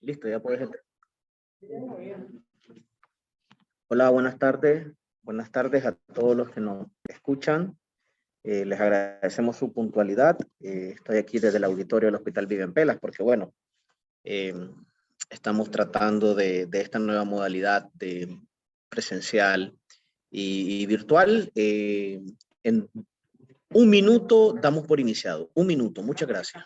Listo, ya puedes entrar. Hola, buenas tardes. Buenas tardes a todos los que nos escuchan. Les agradecemos su puntualidad. Estoy aquí desde el auditorio del Hospital Vivian Pelas porque, bueno, eh, estamos tratando de esta nueva modalidad de presencial y virtual. En un minuto damos por iniciado. Un minuto. Muchas gracias.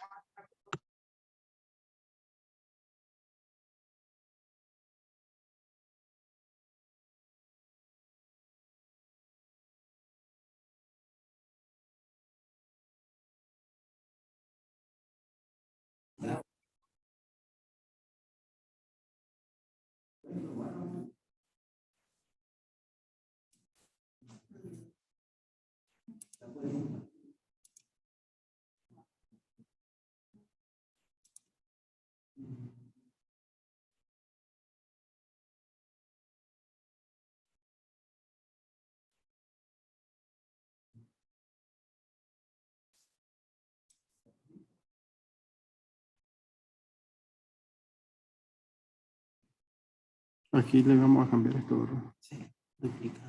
Aquí le vamos a cambiar esto, ¿verdad? Sí, duplica.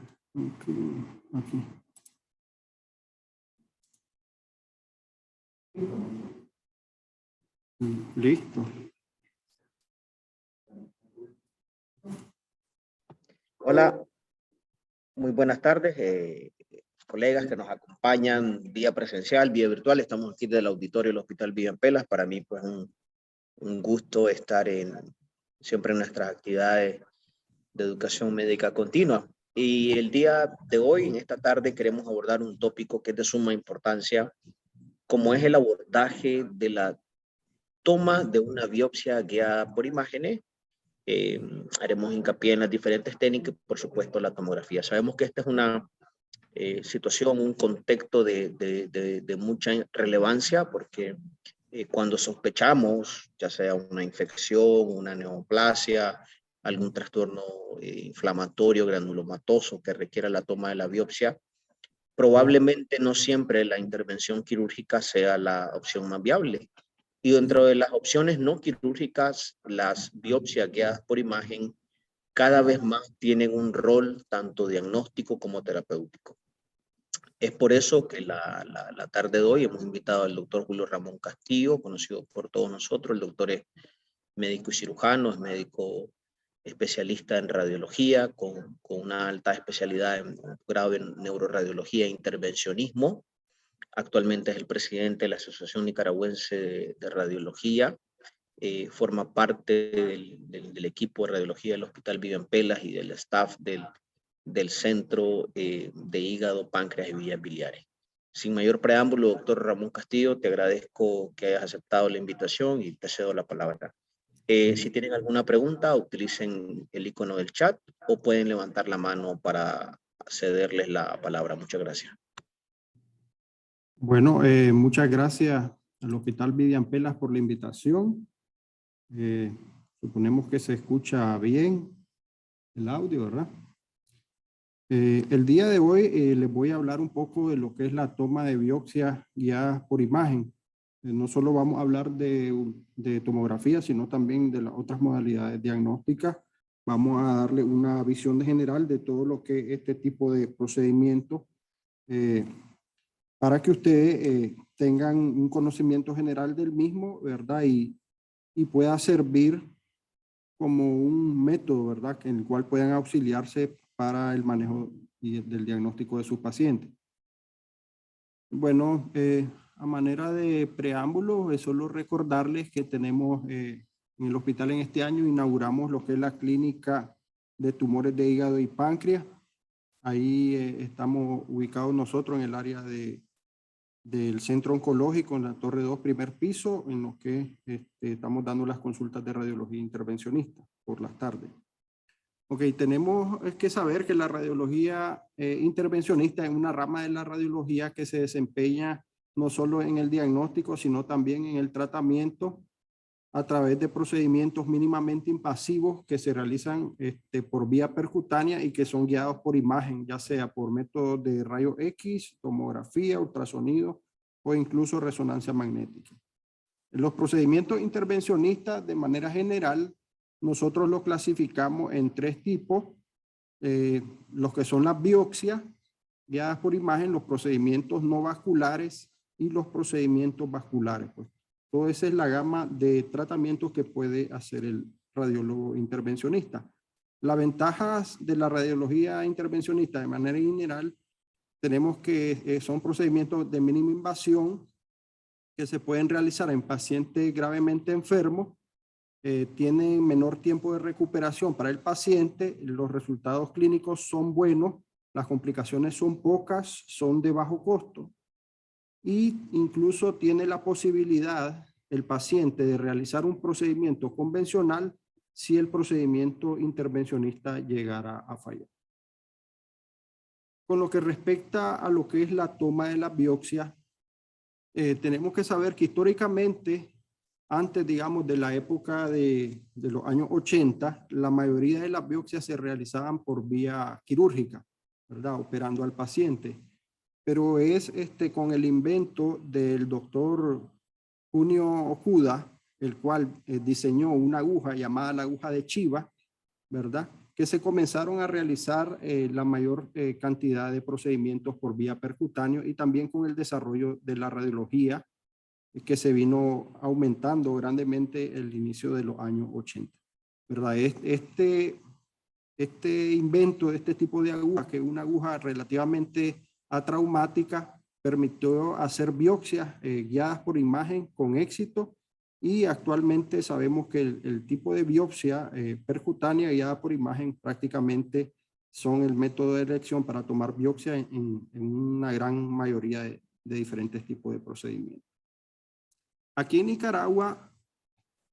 Aquí. Listo. Hola, muy buenas tardes, colegas que nos acompañan vía presencial, vía virtual. Estamos aquí del auditorio del Hospital Vivian Pelas. Para mí, pues, un gusto estar siempre en nuestras actividades de educación médica continua. Y el día de hoy, en esta tarde, queremos abordar un tópico que es de suma importancia, como es el abordaje de la toma de una biopsia guiada por imágenes. Haremos hincapié en las diferentes técnicas, por supuesto la tomografía. Sabemos que esta es una situación, un contexto de mucha relevancia porque cuando sospechamos, ya sea una infección, una neoplasia, algún trastorno inflamatorio granulomatoso que requiera la toma de la biopsia, probablemente no siempre la intervención quirúrgica sea la opción más viable. Y dentro de las opciones no quirúrgicas, las biopsias guiadas por imagen cada vez más tienen un rol tanto diagnóstico como terapéutico. Es por eso que la tarde de hoy hemos invitado al doctor Julio Ramón Castillo, conocido por todos nosotros. El doctor es médico y cirujano, es médico especialista en radiología, con una alta especialidad en grado en neuroradiología e intervencionismo. Actualmente es el presidente de la Asociación Nicaragüense de Radiología. Forma parte del equipo de radiología del Hospital Vivian Pelas y del staff del Centro de Hígado, Páncreas y Vías Biliares. Sin mayor preámbulo, doctor Ramón Castillo, te agradezco que hayas aceptado la invitación y te cedo la palabra. Si tienen alguna pregunta, utilicen el icono del chat o pueden levantar la mano para cederles la palabra. Muchas gracias. Bueno, muchas gracias al Hospital Vivian Pelas por la invitación. Suponemos que se escucha bien el audio, ¿verdad? El día de hoy les voy a hablar un poco de lo que es la toma de biopsia guiada por imagen. No solo vamos a hablar de tomografía, sino también de las otras modalidades diagnósticas. Vamos a darle una visión general de todo lo que es este tipo de procedimiento para que ustedes tengan un conocimiento general del mismo, ¿verdad? Y pueda servir como un método, ¿verdad? En el cual puedan auxiliarse para el manejo del diagnóstico de sus pacientes. Bueno, a manera de preámbulo, es solo recordarles que tenemos en el hospital en este año, inauguramos lo que es la clínica de tumores de hígado y páncreas. Ahí estamos ubicados nosotros en el área del centro oncológico, en la Torre 2, primer piso, en lo que estamos dando las consultas de radiología intervencionista por las tardes. Ok, tenemos que saber que la radiología intervencionista es una rama de la radiología que se desempeña no solo en el diagnóstico, sino también en el tratamiento a través de procedimientos mínimamente invasivos que se realizan por vía percutánea y que son guiados por imagen, ya sea por métodos de rayos X, tomografía, ultrasonido o incluso resonancia magnética. Los procedimientos intervencionistas, de manera general, nosotros los clasificamos en 3 tipos. Los que son las biopsias guiadas por imagen, los procedimientos no vasculares y los procedimientos vasculares. Pues, toda esa es la gama de tratamientos que puede hacer el radiólogo intervencionista. Las ventajas de la radiología intervencionista de manera general, tenemos que son procedimientos de mínima invasión que se pueden realizar en pacientes gravemente enfermos, tienen menor tiempo de recuperación para el paciente, los resultados clínicos son buenos, las complicaciones son pocas, son de bajo costo y incluso tiene la posibilidad el paciente de realizar un procedimiento convencional si el procedimiento intervencionista llegara a fallar. Con lo que respecta a lo que es la toma de la biopsia, tenemos que saber que históricamente, antes, digamos, de la época de los años 80, la mayoría de las biopsias se realizaban por vía quirúrgica, ¿verdad? Operando al paciente. Pero es con el invento del doctor Kunio Okuda, el cual diseñó una aguja llamada la aguja de Chiba, ¿verdad? Que se comenzaron a realizar la mayor cantidad de procedimientos por vía percutáneo y también con el desarrollo de la radiología que se vino aumentando grandemente el inicio de los años 80, ¿verdad? Este invento de este tipo de aguja, que es una aguja relativamente atraumática, permitió hacer biopsias guiadas por imagen con éxito y actualmente sabemos que el tipo de biopsia percutánea guiada por imagen prácticamente son el método de elección para tomar biopsia en una gran mayoría de diferentes tipos de procedimientos. Aquí en Nicaragua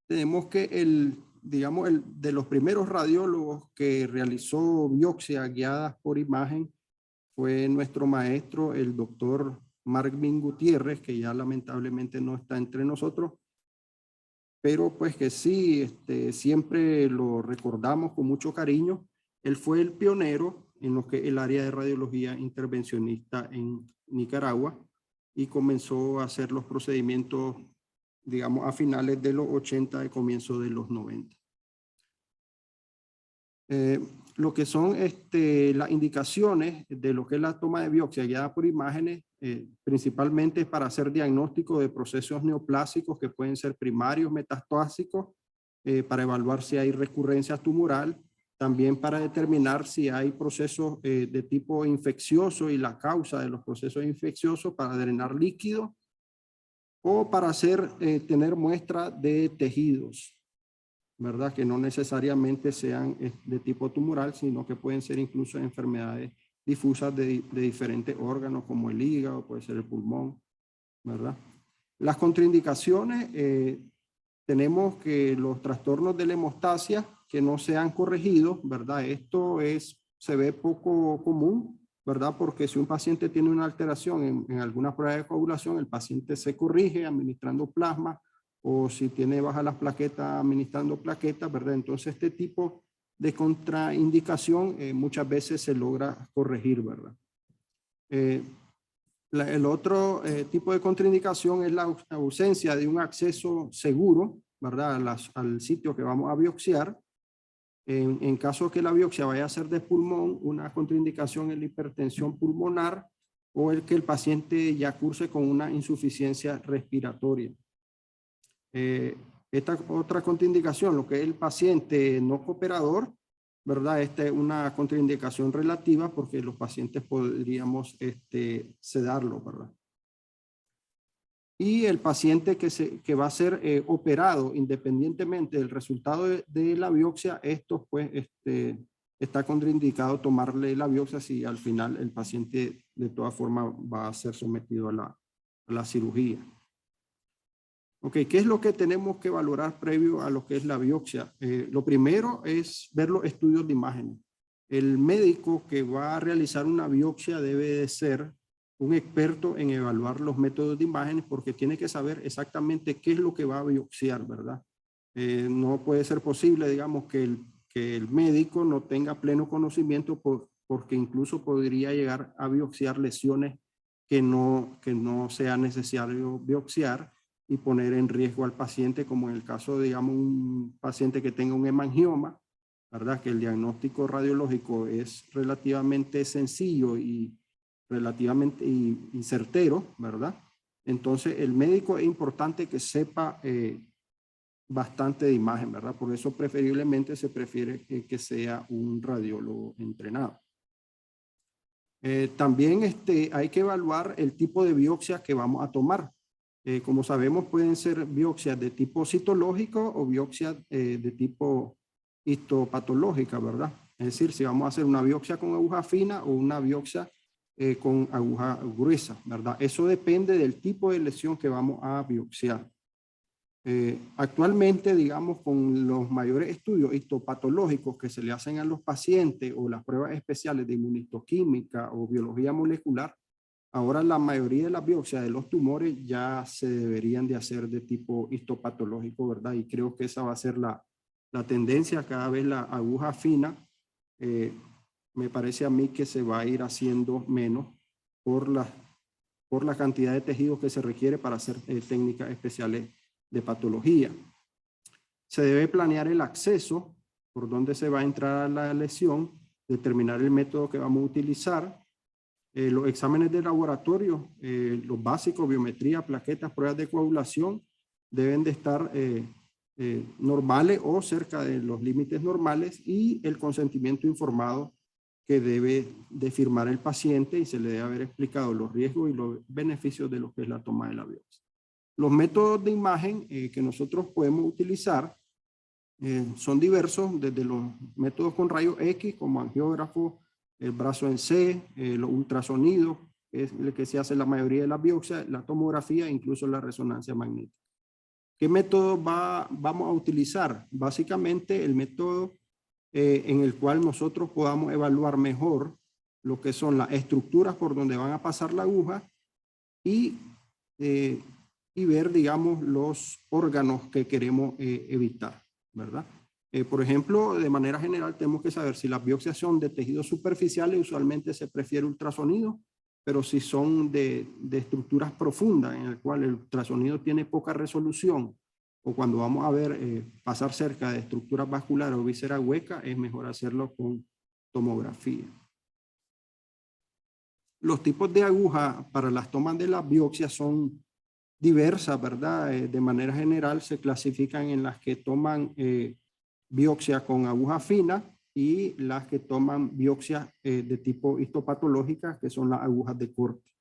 tenemos que digamos, de los primeros radiólogos que realizó biopsia guiadas por imagen fue nuestro maestro, el doctor Marvin Gutiérrez, que ya lamentablemente no está entre nosotros, pero pues que sí, siempre lo recordamos con mucho cariño. Él fue el pionero en lo que es el área de radiología intervencionista en Nicaragua y comenzó a hacer los procedimientos, digamos, a finales de los 80 y comienzo de los 90. Lo que son las indicaciones de lo que es la toma de biopsia guiada por imágenes, principalmente para hacer diagnóstico de procesos neoplásicos que pueden ser primarios, metastásicos, para evaluar si hay recurrencia tumoral, también para determinar si hay procesos de tipo infeccioso y la causa de los procesos infecciosos para drenar líquido, o para tener muestra de tejidos, ¿verdad? Que no necesariamente sean de tipo tumoral, sino que pueden ser incluso enfermedades difusas de diferentes órganos, como el hígado, puede ser el pulmón, ¿verdad? Las contraindicaciones, tenemos que los trastornos de la hemostasia que no se han corregido, ¿verdad? Esto se ve poco común, ¿verdad? Porque si un paciente tiene una alteración en alguna prueba de coagulación, el paciente se corrige administrando plasma, o si tiene bajas las plaquetas, administrando plaquetas, ¿verdad? Entonces este tipo de contraindicación muchas veces se logra corregir, ¿verdad? El otro tipo de contraindicación es la ausencia de un acceso seguro, ¿verdad? Al sitio que vamos a biopsiar. En caso que la biopsia vaya a ser de pulmón, una contraindicación es la hipertensión pulmonar o el que el paciente ya curse con una insuficiencia respiratoria. Esta otra contraindicación, lo que es el paciente no cooperador, ¿verdad? Esta es una contraindicación relativa porque los pacientes podríamos sedarlo, ¿verdad? Y el paciente que va a ser operado independientemente del resultado de la biopsia, esto pues está contraindicado tomarle la biopsia si al final el paciente de todas formas va a ser sometido a la cirugía. Ok, ¿qué es lo que tenemos que valorar previo a lo que es la biopsia? Lo primero es ver los estudios de imágenes. El médico que va a realizar una biopsia debe de ser un experto en evaluar los métodos de imágenes porque tiene que saber exactamente qué es lo que va a biopsiar, ¿verdad? No puede ser posible, digamos, que el médico no tenga pleno conocimiento porque incluso podría llegar a biopsiar lesiones que no sea necesario biopsiar y poner en riesgo al paciente, como en el caso de, digamos, un paciente que tenga un hemangioma, ¿verdad? Que el diagnóstico radiológico es relativamente sencillo y relativamente y certero, ¿verdad? Entonces, el médico es importante que sepa bastante de imagen, ¿verdad? Por eso preferiblemente se prefiere que sea un radiólogo entrenado. También hay que evaluar el tipo de biopsia que vamos a tomar. Como sabemos, pueden ser biopsias de tipo citológico o biopsias de tipo histopatológica, ¿verdad? Es decir, si vamos a hacer una biopsia con aguja fina o una biopsia con aguja gruesa, ¿verdad? Eso depende del tipo de lesión que vamos a biopsiar. Actualmente, digamos, con los mayores estudios histopatológicos que se le hacen a los pacientes o las pruebas especiales de inmunistoquímica o biología molecular, ahora la mayoría de las biopsias de los tumores ya se deberían de hacer de tipo histopatológico, ¿verdad? Y creo que esa va a ser la tendencia. Cada vez la aguja fina, me parece a mí que se va a ir haciendo menos por la cantidad de tejidos que se requiere para hacer técnicas especiales de patología. Se debe planear el acceso por donde se va a entrar a la lesión, determinar el método que vamos a utilizar, los exámenes de laboratorio, los básicos, biometría, plaquetas, pruebas de coagulación, deben de estar normales o cerca de los límites normales, y el consentimiento informado que debe de firmar el paciente, y se le debe haber explicado los riesgos y los beneficios de lo que es la toma de la biopsia. Los métodos de imagen que nosotros podemos utilizar son diversos, desde los métodos con rayos X, como angiógrafo, el brazo en C, los ultrasonidos, que es el que se hace la mayoría de las biopsias, la tomografía e incluso la resonancia magnética. ¿Qué método vamos a utilizar? Básicamente el método en el cual nosotros podamos evaluar mejor lo que son las estructuras por donde van a pasar la aguja y ver, digamos, los órganos que queremos evitar, ¿verdad? Por ejemplo, de manera general tenemos que saber si las biopsias son de tejidos superficiales, usualmente se prefiere ultrasonido, pero si son de estructuras profundas, en el cual el ultrasonido tiene poca resolución, o cuando vamos a ver pasar cerca de estructuras vasculares o vísceras huecas, es mejor hacerlo con tomografía. Los tipos de aguja para las tomas de las biopsias son diversas, ¿verdad? De manera general se clasifican en las que toman biopsia con aguja fina y las que toman biopsias de tipo histopatológica, que son las agujas de corte.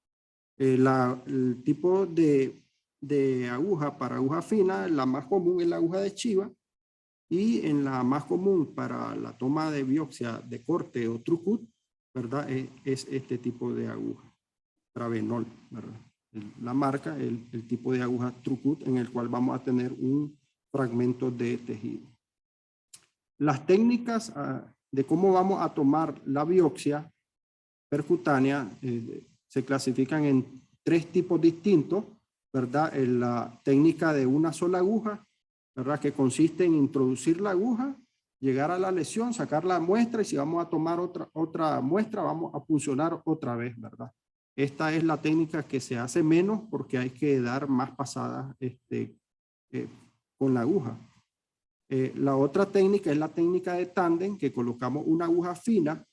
El tipo de aguja para aguja fina, la más común es la aguja de Chiva, y en la más común para la toma de biopsia de corte o TrueCut, ¿verdad? Es este tipo de aguja, Travenol, ¿verdad? La marca, el tipo de aguja TrueCut, en el cual vamos a tener un fragmento de tejido. Las técnicas de cómo vamos a tomar la biopsia percutánea se clasifican en 3 tipos distintos, ¿verdad? En la técnica de una sola aguja, ¿verdad? Que consiste en introducir la aguja, llegar a la lesión, sacar la muestra, y si vamos a tomar otra muestra, vamos a puncionar otra vez, ¿verdad? Esta es la técnica que se hace menos porque hay que dar más pasadas con la aguja. La otra técnica es la técnica de tándem, que colocamos una aguja fina,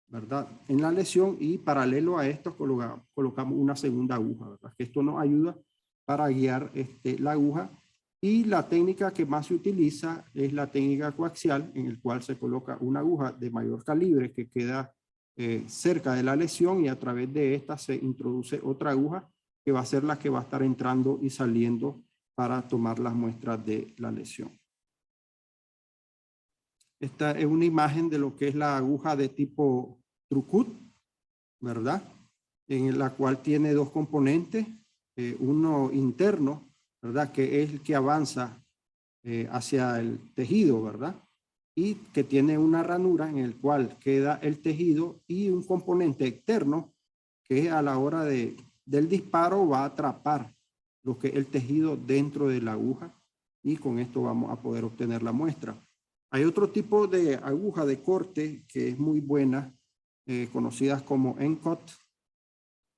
¿verdad?, en la lesión, y paralelo a esto colocamos una segunda aguja, ¿verdad? Que esto nos ayuda para guiar la aguja. Y la técnica que más se utiliza es la técnica coaxial, en el cual se coloca una aguja de mayor calibre que queda cerca de la lesión, y a través de esta se introduce otra aguja que va a ser la que va a estar entrando y saliendo para tomar las muestras de la lesión. Esta es una imagen de lo que es la aguja de tipo TrueCut, ¿verdad? En la cual tiene 2 componentes, uno interno, ¿verdad? Que es el que avanza hacia el tejido, ¿verdad? Y que tiene una ranura en el cual queda el tejido, y un componente externo que a la hora del disparo va a atrapar lo que es el tejido dentro de la aguja, y con esto vamos a poder obtener la muestra. Hay otro tipo de aguja de corte que es muy buena, conocidas como ENCOT,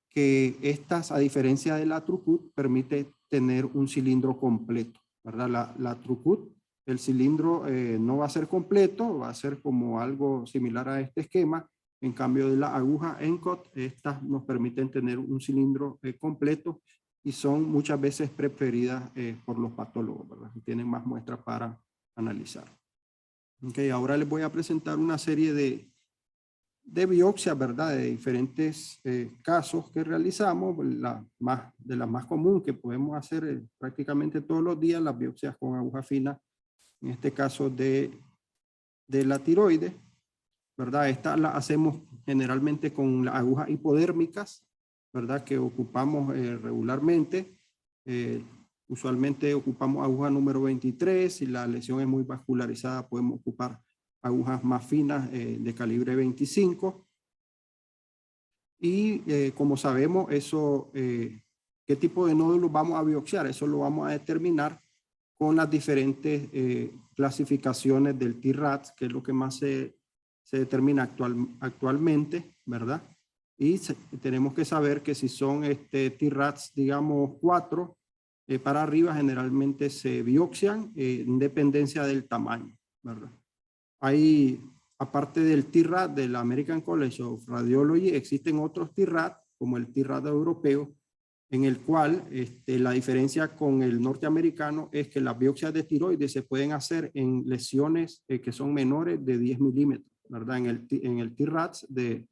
que estas, a diferencia de la TrueCut, permite tener un cilindro completo, ¿verdad? La Trucut, el cilindro no va a ser completo, va a ser como algo similar a este esquema. En cambio de la aguja Encot, estas nos permiten tener un cilindro completo y son muchas veces preferidas por los patólogos, ¿verdad? Y tienen más muestras para analizar. Okay, ahora les voy a presentar una serie de biopsias, ¿verdad? De diferentes casos que realizamos. De las más comunes que podemos hacer prácticamente todos los días, las biopsias con aguja fina, en este caso de la tiroides, ¿verdad? Estas las hacemos generalmente con las agujas hipodérmicas, ¿verdad? Que ocupamos regularmente. Usualmente ocupamos aguja número 23. Si la lesión es muy vascularizada, podemos ocupar agujas más finas de calibre 25. Y como sabemos, eso, qué tipo de nódulos vamos a biopsiar, eso lo vamos a determinar con las diferentes clasificaciones del TRADS, que es lo que más se determina actualmente, ¿verdad? Y tenemos que saber que si son TRADS, digamos, 4 para arriba, generalmente se biopsian en dependencia del tamaño, ¿verdad? Hay, aparte del TRAD de la American College of Radiology, existen otros TRAD, como el TRAD europeo, en el cual la diferencia con el norteamericano es que las biopsias de tiroides se pueden hacer en lesiones que son menores de 10 milímetros, ¿verdad? En el TRAD de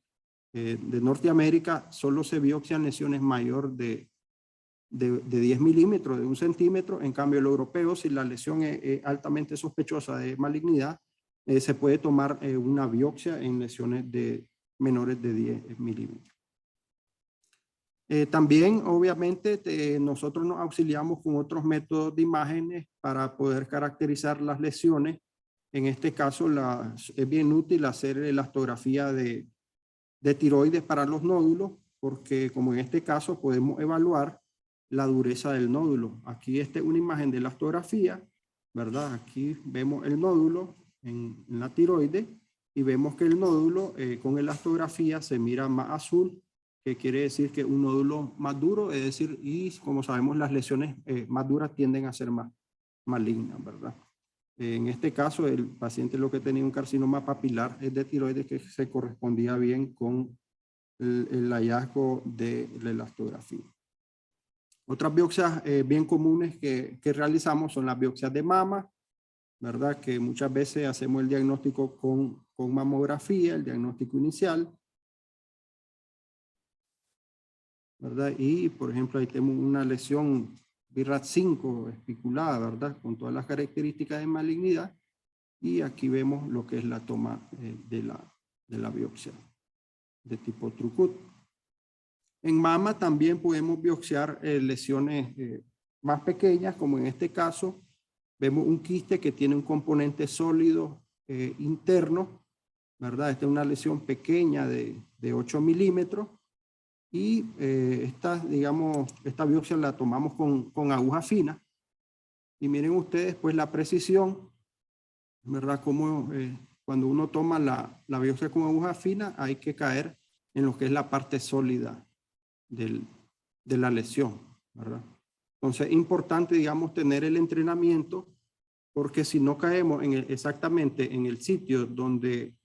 Norteamérica solo se biopsian lesiones mayor de 10 milímetros, de 1 centímetro. En cambio, el europeo, si la lesión es altamente sospechosa de malignidad, se puede tomar una biopsia en lesiones menores de 10 milímetros. También, obviamente, nosotros nos auxiliamos con otros métodos de imágenes para poder caracterizar las lesiones. En este caso, es bien útil hacer elastografía de tiroides para los nódulos, porque como en este caso podemos evaluar la dureza del nódulo. Aquí esta es una imagen de elastografía, ¿verdad? Aquí vemos el nódulo en la tiroide y vemos que el nódulo con elastografía se mira más azul, que quiere decir que un nódulo más duro, es decir, y como sabemos las lesiones más duras tienden a ser más malignas, ¿verdad? En este caso el paciente lo que tenía un carcinoma papilar es de tiroides que se correspondía bien con el hallazgo de la elastografía. Otras biopsias bien comunes que realizamos son las biopsias de mama, ¿verdad? Que muchas veces hacemos el diagnóstico con mamografía, el diagnóstico inicial, ¿verdad? Y, por ejemplo, ahí tenemos una lesión BRAF5 espiculada, ¿verdad? Con todas las características de malignidad. Y aquí vemos lo que es la toma de la biopsia de tipo Trucut. En mama también podemos biopsiar lesiones más pequeñas, como en este caso. Vemos un quiste que tiene un componente sólido interno, ¿verdad? Esta es una lesión pequeña de 8 milímetros. Y esta biopsia la tomamos con aguja fina. Y miren ustedes, pues la precisión, ¿verdad? Como cuando uno toma la biopsia con aguja fina, hay que caer en lo que es la parte sólida de la lesión, ¿verdad? Entonces, es importante, digamos, tener el entrenamiento, porque si no caemos exactamente en el sitio donde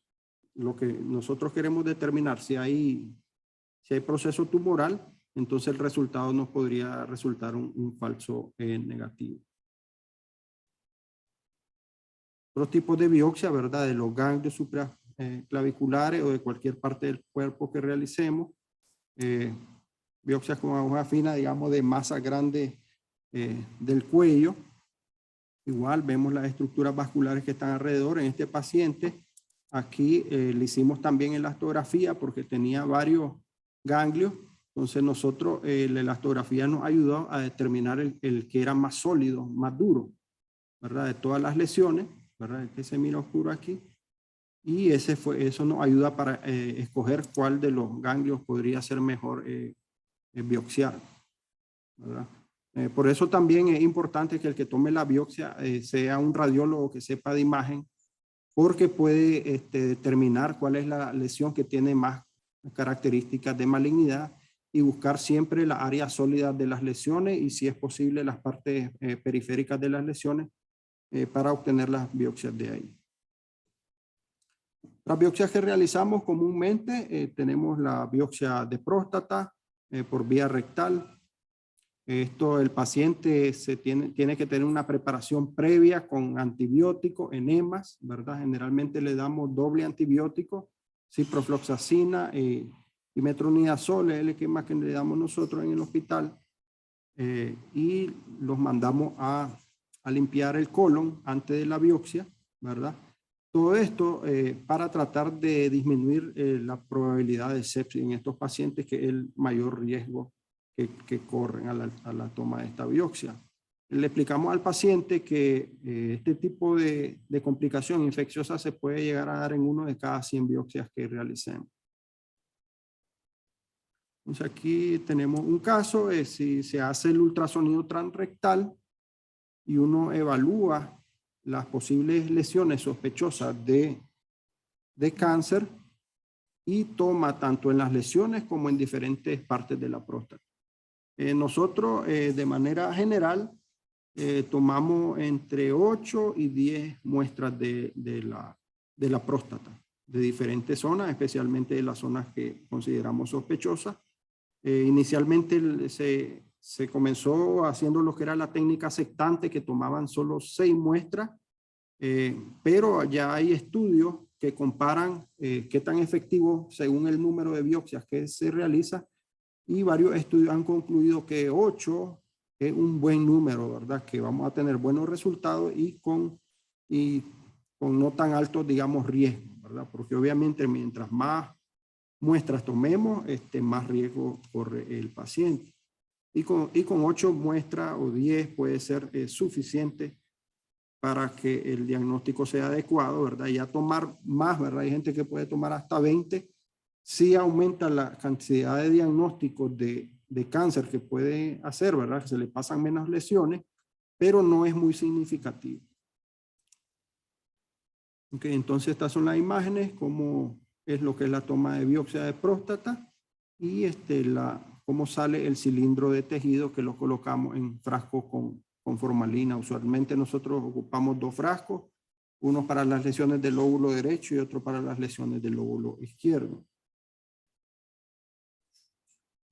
lo que nosotros queremos determinar si hay proceso tumoral, entonces el resultado nos podría resultar un falso negativo. Otros tipos de biopsia, ¿verdad? De los ganglios supraclaviculares o de cualquier parte del cuerpo que realicemos. Biopsias con aguja fina, digamos, de masa grande del cuello. Igual vemos las estructuras vasculares que están alrededor. En este paciente, aquí le hicimos también elastografía porque tenía varios ganglios. Entonces nosotros, la elastografía nos ayudó a determinar el que era más sólido, más duro, ¿verdad? De todas las lesiones, ¿verdad? El que se mira oscuro aquí. Y eso nos ayuda para escoger cuál de los ganglios podría ser mejor biopsiar, ¿verdad? Por eso también es importante que el que tome la biopsia sea un radiólogo que sepa de imagen, porque puede determinar cuál es la lesión que tiene más características de malignidad y buscar siempre las áreas sólidas de las lesiones y si es posible las partes periféricas de las lesiones para obtener las biopsias de ahí. Las biopsias que realizamos comúnmente tenemos la biopsia de próstata por vía rectal. Esto el paciente tiene que tener una preparación previa con antibióticos, enemas, ¿verdad? Generalmente le damos doble antibiótico, ciprofloxacina y metronidazol, es el esquema que le damos nosotros en el hospital. Y los mandamos a limpiar el colon antes de la biopsia, ¿verdad? Todo esto para tratar de disminuir la probabilidad de sepsis en estos pacientes, que es el mayor riesgo que corren a la toma de esta biopsia. Le explicamos al paciente que este tipo de complicación infecciosa se puede llegar a dar en 1 de cada 100 biopsias que realicemos. Entonces aquí tenemos un caso, si se hace el ultrasonido transrectal y uno evalúa las posibles lesiones sospechosas de cáncer y toma tanto en las lesiones como en diferentes partes de la próstata. Nosotros de manera general tomamos entre 8 y 10 muestras de la próstata, de diferentes zonas, especialmente de las zonas que consideramos sospechosas. Inicialmente se comenzó haciendo lo que era la técnica sectante, que tomaban solo 6 muestras, pero ya hay estudios que comparan qué tan efectivo según el número de biopsias que se realiza, y varios estudios han concluido que 8 es un buen número, ¿verdad? Que vamos a tener buenos resultados y con no tan altos, digamos, riesgos, ¿verdad? Porque obviamente mientras más muestras tomemos, más riesgo corre el paciente. Y con 8 muestras o 10 puede ser suficiente para que el diagnóstico sea adecuado, ¿verdad? Ya tomar más, ¿verdad? Hay gente que puede tomar hasta 20. Sí aumenta la cantidad de diagnósticos de cáncer que puede hacer, ¿verdad? Que se le pasan menos lesiones, pero no es muy significativo. Ok, entonces estas son las imágenes, cómo es lo que es la toma de biopsia de próstata y cómo sale el cilindro de tejido, que lo colocamos en frascos con formalina. Usualmente nosotros ocupamos 2 frascos, uno para las lesiones del lóbulo derecho y otro para las lesiones del lóbulo izquierdo.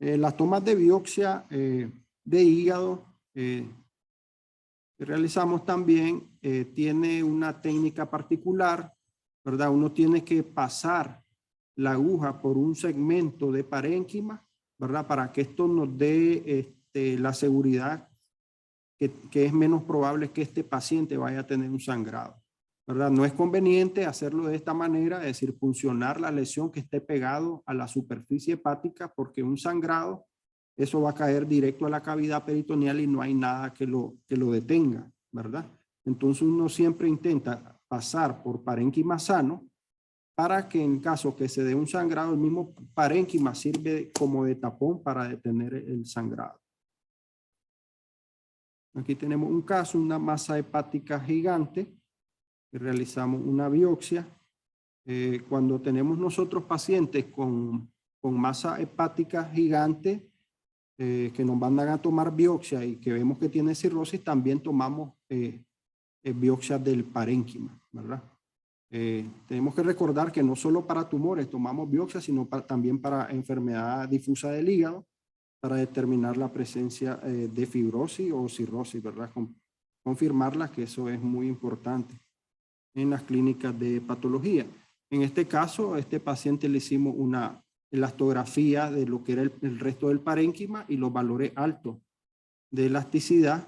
Las tomas de biopsia de hígado que realizamos también tiene una técnica particular, ¿verdad? Uno tiene que pasar la aguja por un segmento de parénquima, ¿verdad? Para que esto nos dé la seguridad que es menos probable que este paciente vaya a tener un sangrado, ¿verdad? No es conveniente hacerlo de esta manera, es decir, puncionar la lesión que esté pegado a la superficie hepática, porque un sangrado, eso va a caer directo a la cavidad peritoneal y no hay nada que lo detenga, ¿verdad? Entonces uno siempre intenta pasar por parénquima sano para que en caso que se dé un sangrado, el mismo parénquima sirve como de tapón para detener el sangrado. Aquí tenemos un caso, una masa hepática gigante, que realizamos una biopsia. Cuando tenemos nosotros pacientes con masa hepática gigante, que nos mandan a tomar biopsia y que vemos que tiene cirrosis, también tomamos biopsia del parénquima, ¿verdad? Tenemos que recordar que no solo para tumores tomamos biopsia, sino también para enfermedad difusa del hígado, para determinar la presencia de fibrosis o cirrosis, ¿verdad? Confirmarla, que eso es muy importante en las clínicas de patología. En este caso, a este paciente le hicimos una elastografía de lo que era el resto del parénquima y los valores altos de elasticidad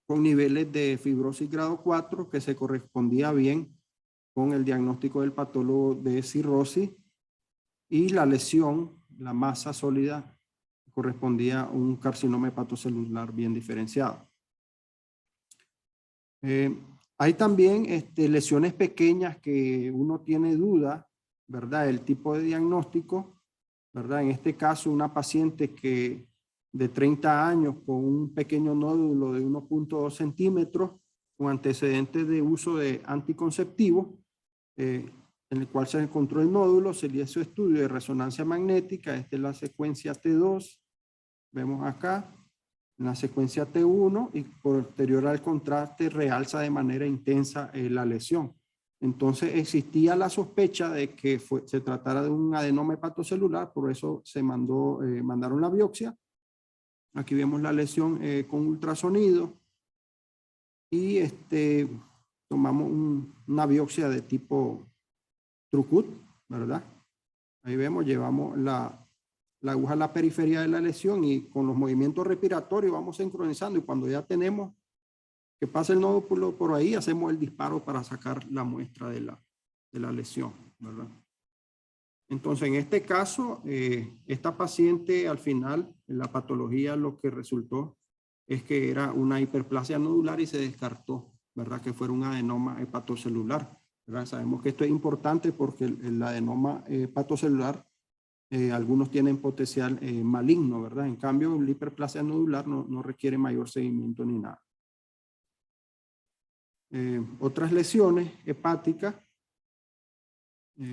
con niveles de fibrosis grado 4 que se correspondía bien con el diagnóstico del patólogo de cirrosis, y la lesión, la masa sólida, correspondía a un carcinoma hepatocelular bien diferenciado. Hay también lesiones pequeñas que uno tiene duda, ¿verdad? El tipo de diagnóstico, ¿verdad? En este caso, una paciente de 30 años con un pequeño nódulo de 1.2 centímetros con antecedentes de uso de anticonceptivos. en el cual se encontró el nódulo, se le hizo estudio de resonancia magnética. Esta es la secuencia T2, vemos acá. En la secuencia T1 y posterior al contraste realza de manera intensa la lesión. Entonces existía la sospecha de que se tratara de un adenoma hepatocelular, por eso se mandaron la biopsia. Aquí vemos la lesión con ultrasonido y tomamos una biopsia de tipo Trucut, ¿verdad? Ahí vemos, llevamos la aguja a la periferia de la lesión y con los movimientos respiratorios vamos sincronizando, y cuando ya tenemos que pasa el nódulo por ahí, hacemos el disparo para sacar la muestra de la lesión, ¿verdad? Entonces, en este caso, esta paciente al final, en la patología, lo que resultó es que era una hiperplasia nodular y se descartó, ¿verdad? Que fuera un adenoma hepatocelular, ¿verdad? Sabemos que esto es importante porque el adenoma hepatocelular, algunos tienen potencial maligno, ¿verdad? En cambio, la hiperplasia nodular no requiere mayor seguimiento ni nada. Otras lesiones hepáticas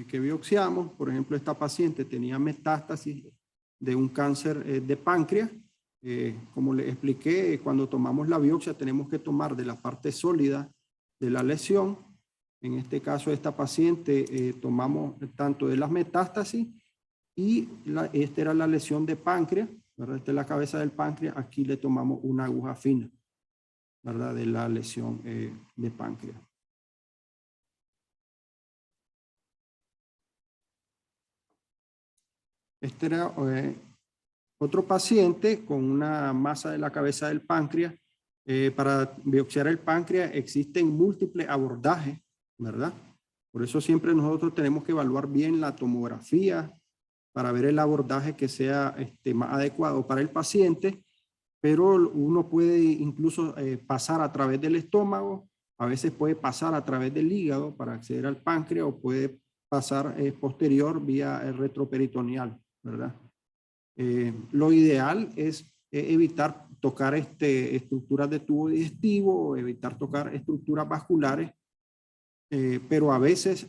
que biopsiamos, por ejemplo, esta paciente tenía metástasis de un cáncer de páncreas. Como les expliqué, cuando tomamos la biopsia tenemos que tomar de la parte sólida de la lesión. En este caso, esta paciente tomamos tanto de las metástasis y esta era la lesión de páncreas, ¿verdad? Esta es la cabeza del páncreas. Aquí le tomamos una aguja fina, ¿verdad? De la lesión de páncreas. Este era otro paciente con una masa de la cabeza del páncreas. Para biopsiar el páncreas existen múltiples abordajes, ¿verdad? Por eso siempre nosotros tenemos que evaluar bien la tomografía para ver el abordaje que sea más adecuado para el paciente, pero uno puede incluso pasar a través del estómago, a veces puede pasar a través del hígado para acceder al páncreas, o puede pasar posterior vía el retroperitoneal, ¿verdad? Lo ideal es evitar tocar estructuras de tubo digestivo, o evitar tocar estructuras vasculares, pero a veces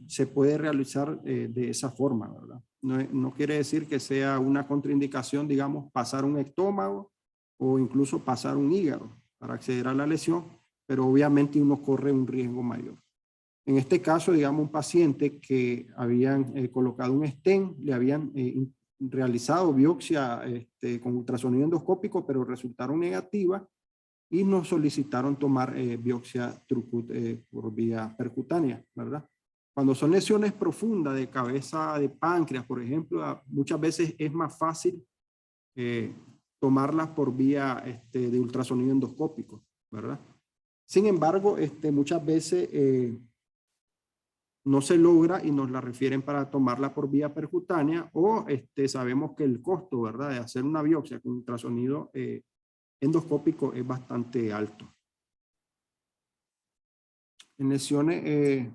se puede realizar de esa forma, ¿verdad? No quiere decir que sea una contraindicación, digamos, pasar un estómago o incluso pasar un hígado para acceder a la lesión, pero obviamente uno corre un riesgo mayor. En este caso, digamos, un paciente que habían colocado un stent, le habían realizado biopsia con ultrasonido endoscópico, pero resultaron negativas, y nos solicitaron tomar biopsia Trucut por vía percutánea, ¿verdad? Cuando son lesiones profundas de cabeza de páncreas, por ejemplo, muchas veces es más fácil tomarlas por vía de ultrasonido endoscópico, ¿verdad? Sin embargo, muchas veces no se logra y nos la refieren para tomarla por vía percutánea, o sabemos que el costo, ¿verdad?, de hacer una biopsia con ultrasonido endoscópico es bastante alto. En lesiones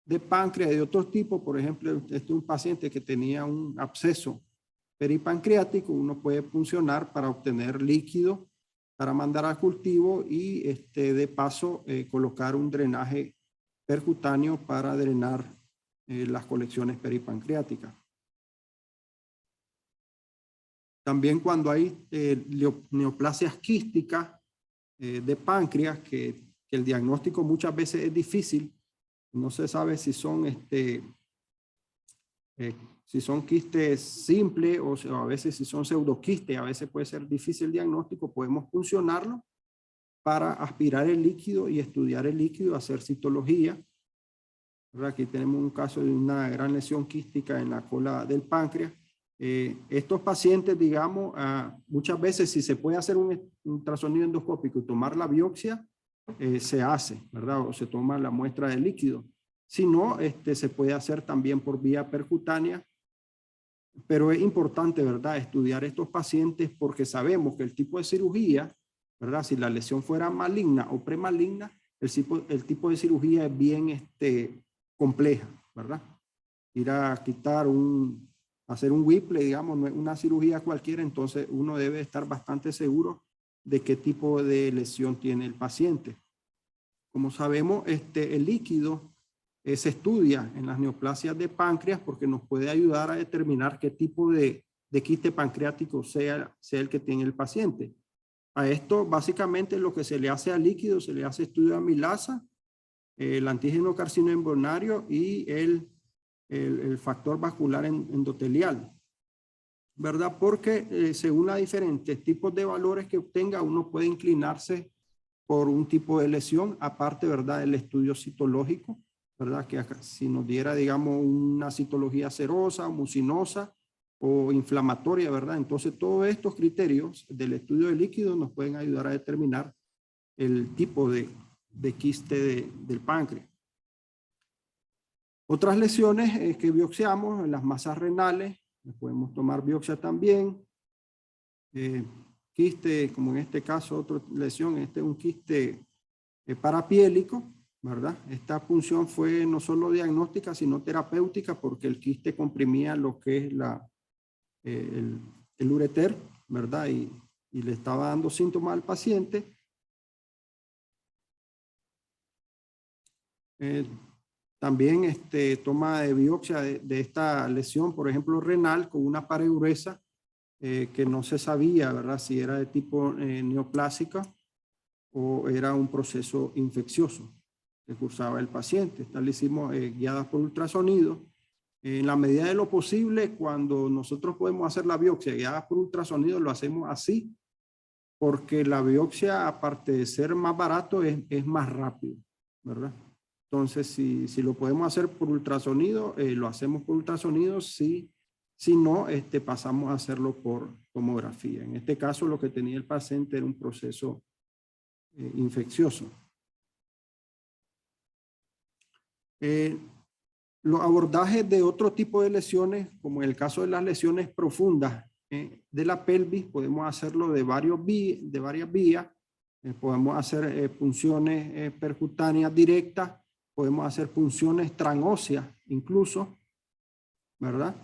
de páncreas de otros tipos, por ejemplo, este es un paciente que tenía un absceso peripancreático, uno puede puncionar para obtener líquido para mandar al cultivo y de paso colocar un drenaje percutáneo para drenar las colecciones peripancreáticas. También cuando hay neoplasias quísticas de páncreas, que el diagnóstico muchas veces es difícil, no se sabe si son quistes simples o a veces si son pseudoquistes, a veces puede ser difícil el diagnóstico, podemos puncionarlo para aspirar el líquido y estudiar el líquido, hacer citología. Aquí tenemos un caso de una gran lesión quística en la cola del páncreas. Estos pacientes, digamos, muchas veces si se puede hacer un ultrasonido endoscópico y tomar la biopsia, se hace, ¿verdad? O se toma la muestra de líquido. Si no, se puede hacer también por vía percutánea, pero es importante, ¿verdad?, estudiar estos pacientes porque sabemos que el tipo de cirugía, ¿verdad?, si la lesión fuera maligna o premaligna, el tipo de cirugía es bien compleja, ¿verdad? Ir a quitar hacer un Whipple, digamos, no es una cirugía cualquiera, entonces uno debe estar bastante seguro de qué tipo de lesión tiene el paciente. Como sabemos, el líquido se estudia en las neoplasias de páncreas porque nos puede ayudar a determinar qué tipo de quiste pancreático sea el que tiene el paciente. A esto básicamente lo que se le hace al líquido, se le hace estudio de amilasa, el antígeno carcinoembrionario y el factor vascular endotelial, ¿verdad? Porque según los diferentes tipos de valores que obtenga, uno puede inclinarse por un tipo de lesión, aparte, ¿verdad?, del estudio citológico, ¿verdad? Que acá, si nos diera, digamos, una citología serosa, mucinosa o inflamatoria, ¿verdad? Entonces, todos estos criterios del estudio de líquido nos pueden ayudar a determinar el tipo de quiste del páncreas. Otras lesiones que biopsiamos en las masas renales, podemos tomar biopsia también. Quiste, como en este caso, otra lesión, este es un quiste parapiélico, ¿verdad? Esta punción fue no solo diagnóstica, sino terapéutica, porque el quiste comprimía lo que es el ureter, ¿verdad? Y le estaba dando síntomas al paciente. También toma de biopsia de esta lesión, por ejemplo, renal, con una pared gruesa que no se sabía, ¿verdad?, si era de tipo neoplásica o era un proceso infeccioso que cursaba el paciente. Esta la hicimos guiadas por ultrasonido. En la medida de lo posible, cuando nosotros podemos hacer la biopsia guiada por ultrasonido, lo hacemos así, porque la biopsia, aparte de ser más barato, es más rápido, ¿verdad? Entonces, si lo podemos hacer por ultrasonido, lo hacemos por ultrasonido. Si no, pasamos a hacerlo por tomografía. En este caso, lo que tenía el paciente era un proceso infeccioso. Los abordajes de otro tipo de lesiones, como en el caso de las lesiones profundas de la pelvis, podemos hacerlo de varias vías. Podemos hacer punciones percutáneas directas, podemos hacer punciones transóseas incluso, ¿verdad?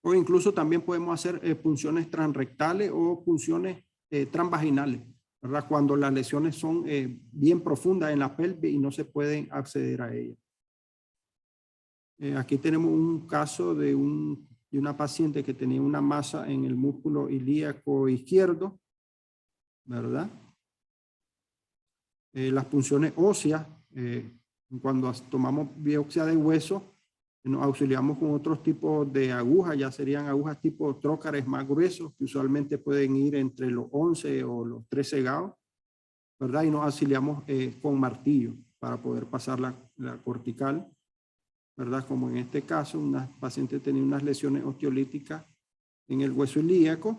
O incluso también podemos hacer punciones transrectales o punciones transvaginales, ¿verdad? Cuando las lesiones son bien profundas en la pelvis y no se pueden acceder a ellas. Aquí tenemos un caso de una paciente que tenía una masa en el músculo ilíaco izquierdo, ¿verdad? Las punciones óseas, cuando tomamos biopsia de hueso, nos auxiliamos con otros tipos de agujas, ya serían agujas tipo trócares más gruesos, que usualmente pueden ir entre los 11 o los 13 gauss, ¿verdad? Y nos auxiliamos con martillo para poder pasar la cortical, ¿verdad? Como en este caso, una paciente tenía unas lesiones osteolíticas en el hueso ilíaco.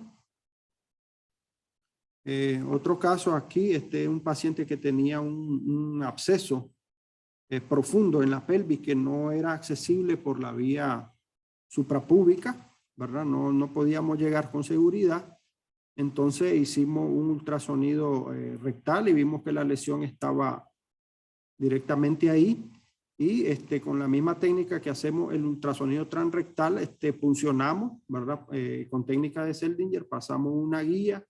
Otro caso aquí, un paciente que tenía un absceso profundo en la pelvis que no era accesible por la vía suprapúbica, ¿verdad? No podíamos llegar con seguridad. Entonces hicimos un ultrasonido rectal y vimos que la lesión estaba directamente ahí. Y con la misma técnica que hacemos el ultrasonido transrectal, puncionamos, ¿verdad? Con técnica de Seldinger, pasamos una guía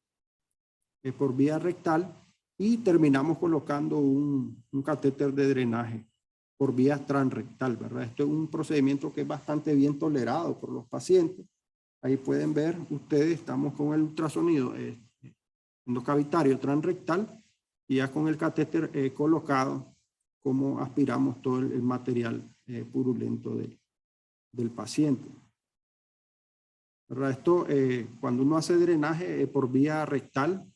por vía rectal y terminamos colocando un catéter de drenaje por vía transrectal, ¿verdad? Esto es un procedimiento que es bastante bien tolerado por los pacientes. Ahí pueden ver ustedes, estamos con el ultrasonido endocavitario transrectal y ya con el catéter colocado, como aspiramos todo el material purulento del paciente. ¿Verdad? Esto, cuando uno hace drenaje por vía rectal,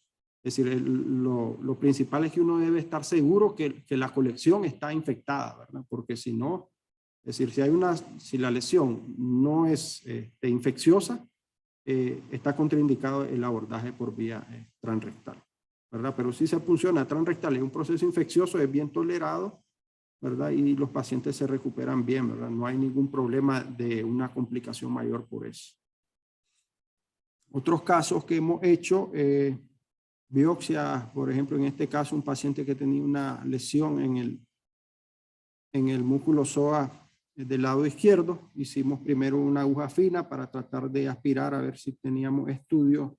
es decir, lo principal es que uno debe estar seguro que la colección está infectada, ¿verdad? Porque si no, es decir, si la lesión no es infecciosa, está contraindicado el abordaje por vía transrectal, ¿verdad? Pero si se funciona transrectal, es un proceso infeccioso, es bien tolerado, ¿verdad? Y los pacientes se recuperan bien, ¿verdad? No hay ningún problema de una complicación mayor por eso. Otros casos que hemos hecho, biopsia, por ejemplo, en este caso, un paciente que tenía una lesión en el músculo psoas del lado izquierdo. Hicimos primero una aguja fina para tratar de aspirar a ver si teníamos estudios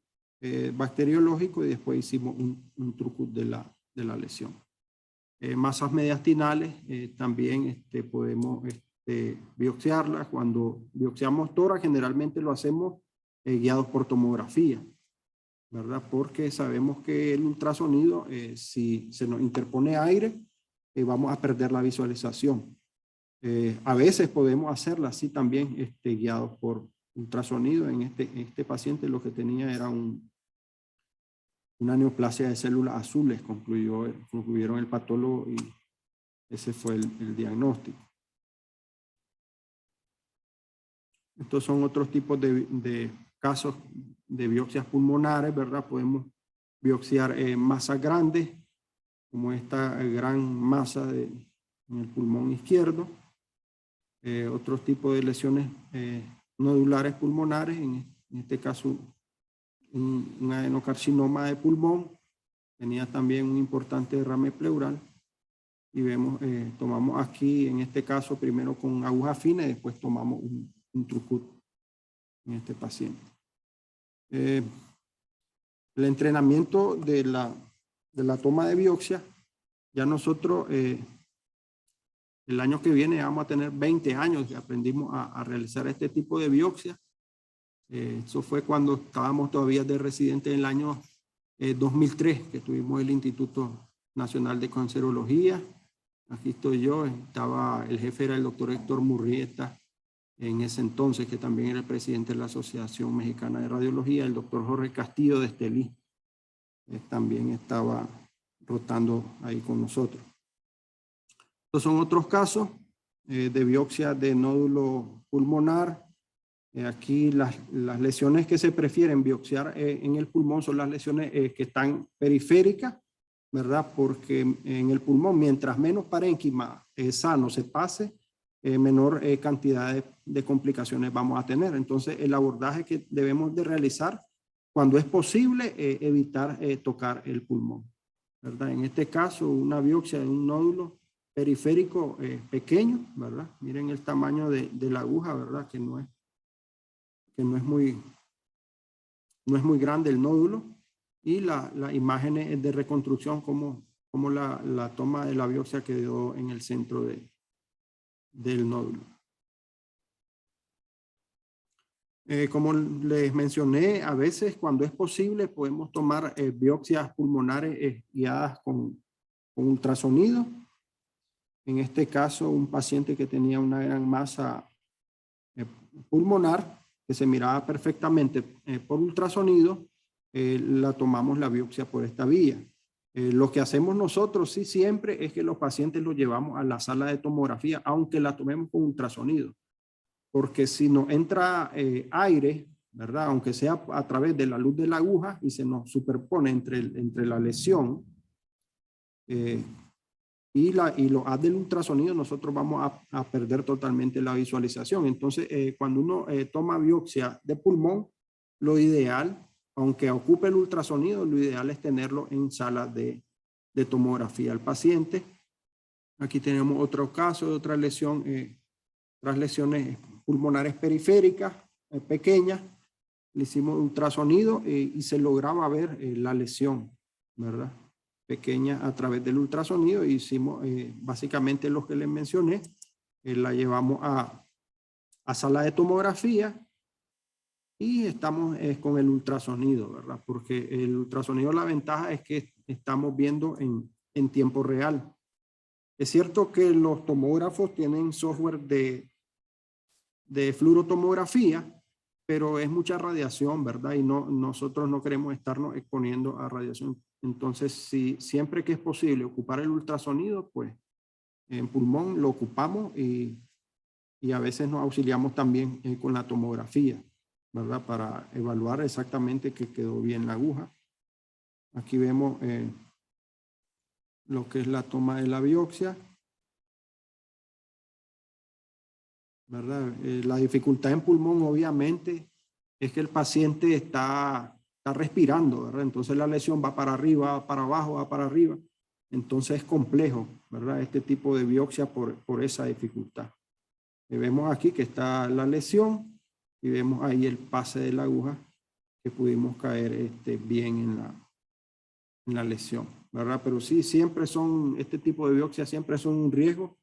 bacteriológicos y después hicimos un truco de la lesión. Masas mediastinales, también podemos biopsiarlas. Cuando biopsiamos tórax, generalmente lo hacemos guiados por tomografía, ¿verdad? Porque sabemos que el ultrasonido, si se nos interpone aire, vamos a perder la visualización. A veces podemos hacerla así también, guiados por ultrasonido. En este paciente lo que tenía era una neoplasia de células azules, concluyeron el patólogo, y ese fue el diagnóstico. Estos son otros tipos de casos de biopsias pulmonares, ¿verdad? Podemos biopsiar masas grandes, como esta gran masa en el pulmón izquierdo. Otros tipos de lesiones nodulares pulmonares, en este caso un adenocarcinoma de pulmón, tenía también un importante derrame pleural, y vemos, tomamos aquí, en este caso, primero con aguja fina y después tomamos un trucut en este paciente. El entrenamiento de la toma de biopsia, ya nosotros el año que viene vamos a tener 20 años que aprendimos a realizar este tipo de biopsia. Eso fue cuando estábamos todavía de residente en el año 2003, que tuvimos el Instituto Nacional de Cancerología. Aquí estoy yo, el jefe era el doctor Héctor Murrieta en ese entonces, que también era el presidente de la Asociación Mexicana de Radiología. El doctor Jorge Castillo de Estelí también estaba rotando ahí con nosotros. Estos son otros casos de biopsia de nódulo pulmonar. Aquí las lesiones que se prefieren biopsiar en el pulmón son las lesiones que están periféricas, ¿verdad? Porque en el pulmón, mientras menos parénquima sano se pase, menor cantidad de complicaciones vamos a tener. Entonces, el abordaje que debemos de realizar, cuando es posible, evitar tocar el pulmón, ¿verdad? En este caso, una biopsia de un nódulo periférico pequeño, ¿verdad? Miren el tamaño de la aguja, ¿verdad? Que no es muy grande el nódulo, y la imagen es de reconstrucción, como la toma de la biopsia quedó en el centro del nódulo. Como les mencioné, a veces cuando es posible podemos tomar biopsias pulmonares guiadas con ultrasonido. En este caso, un paciente que tenía una gran masa pulmonar, que se miraba perfectamente por ultrasonido, la tomamos la biopsia por esta vía. Lo que hacemos nosotros sí siempre es que los pacientes los llevamos a la sala de tomografía, aunque la tomemos con ultrasonido, porque si nos entra aire, ¿verdad? Aunque sea a través de la luz de la aguja y se nos superpone entre la lesión y los haz del ultrasonido, nosotros vamos a perder totalmente la visualización. Entonces, cuando uno toma biopsia de pulmón, lo ideal, aunque ocupe el ultrasonido, lo ideal es tenerlo en sala de tomografía al paciente. Aquí tenemos otro caso de otra lesión, otras lesiones pulmonares periféricas pequeñas. Le hicimos ultrasonido y se lograba ver la lesión, ¿verdad? Pequeña a través del ultrasonido. Hicimos básicamente lo que les mencioné. La llevamos a sala de tomografía y estamos con el ultrasonido, ¿verdad? Porque el ultrasonido, la ventaja es que estamos viendo en tiempo real. Es cierto que los tomógrafos tienen software de fluorotomografía, pero es mucha radiación, ¿verdad? Y nosotros no queremos estarnos exponiendo a radiación. Entonces, siempre que es posible ocupar el ultrasonido, pues en pulmón lo ocupamos, y a veces nos auxiliamos también con la tomografía, ¿verdad? Para evaluar exactamente que quedó bien la aguja. Aquí vemos lo que es la toma de la biopsia, ¿verdad? La dificultad en pulmón, obviamente, es que el paciente está respirando, ¿verdad? Entonces la lesión va para arriba, va para abajo, va para arriba. Entonces es complejo, ¿verdad? Este tipo de biopsia por esa dificultad. Vemos aquí que está la lesión y vemos ahí el pase de la aguja, que pudimos caer bien en la lesión, ¿verdad? Pero sí, siempre este tipo de biopsias siempre son un riesgo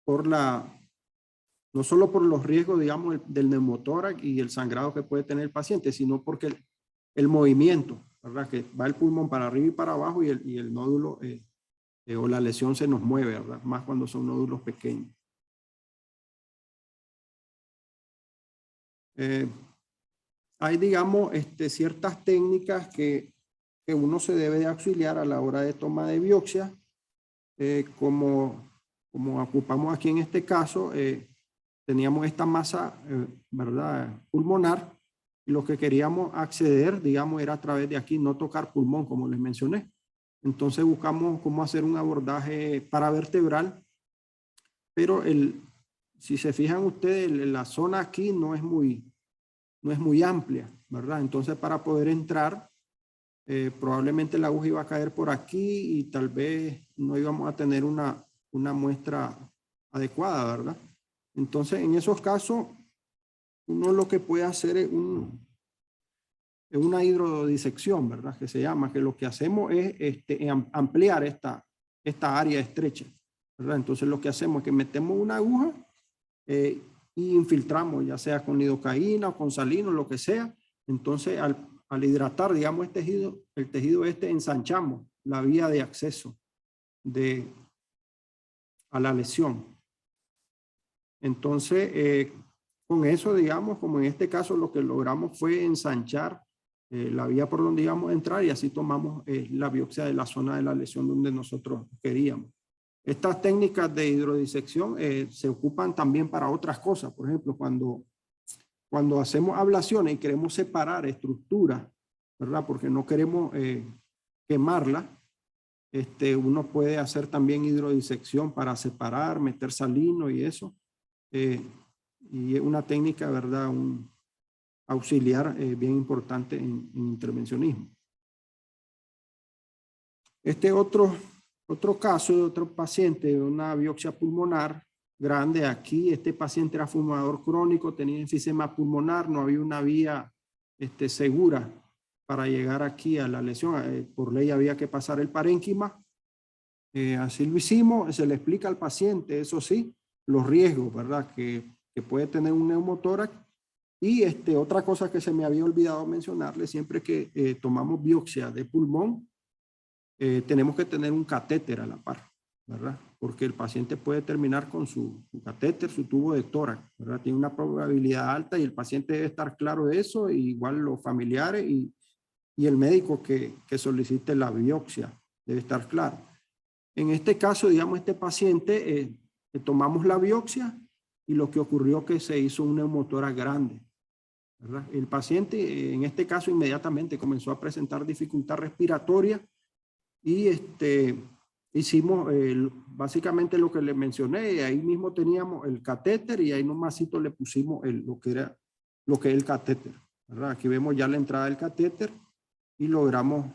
por no solo por los riesgos, digamos, del neumotórax y el sangrado que puede tener el paciente, sino porque el movimiento, ¿verdad? Que va el pulmón para arriba y para abajo y el nódulo o la lesión se nos mueve, ¿verdad? Más cuando son nódulos pequeños. Hay, digamos, ciertas técnicas que uno se debe de auxiliar a la hora de toma de biopsia, como ocupamos aquí en este caso, teníamos esta masa, ¿verdad? Pulmonar, y lo que queríamos acceder, digamos, era a través de aquí, no tocar pulmón, como les mencioné. Entonces buscamos cómo hacer un abordaje paravertebral, pero si se fijan ustedes, la zona aquí no es muy amplia, ¿verdad? Entonces para poder entrar, probablemente la aguja iba a caer por aquí y tal vez no íbamos a tener una muestra adecuada, ¿verdad? Entonces, en esos casos, uno lo que puede hacer es una hidrodisección, ¿verdad? Que se llama, que lo que hacemos es ampliar esta área estrecha, ¿verdad? Entonces, lo que hacemos es que metemos una aguja y infiltramos, ya sea con lidocaína o con salino, lo que sea. Entonces, al hidratar, digamos, el tejido ensanchamos la vía de acceso a la lesión. Entonces, con eso, digamos, como en este caso lo que logramos fue ensanchar la vía por donde íbamos a entrar y así tomamos la biopsia de la zona de la lesión donde nosotros queríamos. Estas técnicas de hidrodisección se ocupan también para otras cosas. Por ejemplo, cuando hacemos ablaciones y queremos separar estructuras, ¿verdad? Porque no queremos quemarla, uno puede hacer también hidrodisección para separar, meter salino y eso. Y es una técnica, ¿verdad? Un auxiliar bien importante en intervencionismo. Otro caso de otro paciente, una biopsia pulmonar grande aquí. Este paciente era fumador crónico, tenía enfisema pulmonar, no había una vía segura para llegar aquí a la lesión. Por ley había que pasar el parénquima. Así lo hicimos, se le explica al paciente, eso sí, los riesgos, ¿verdad? Que puede tener un neumotórax. Y otra cosa que se me había olvidado mencionarle, siempre que tomamos biopsia de pulmón, tenemos que tener un catéter a la par, ¿verdad? Porque el paciente puede terminar con su catéter, su tubo de tórax, ¿verdad? Tiene una probabilidad alta y el paciente debe estar claro de eso, y igual los familiares y el médico que solicite la biopsia debe estar claro. En este caso, digamos, este paciente, tomamos la biopsia y lo que ocurrió es que se hizo un neumotórax grande, ¿verdad? El paciente, en este caso, inmediatamente comenzó a presentar dificultad respiratoria y hicimos básicamente lo que le mencioné. Ahí mismo teníamos el catéter y ahí nomasito le pusimos lo que es el catéter, ¿verdad? Aquí vemos ya la entrada del catéter y logramos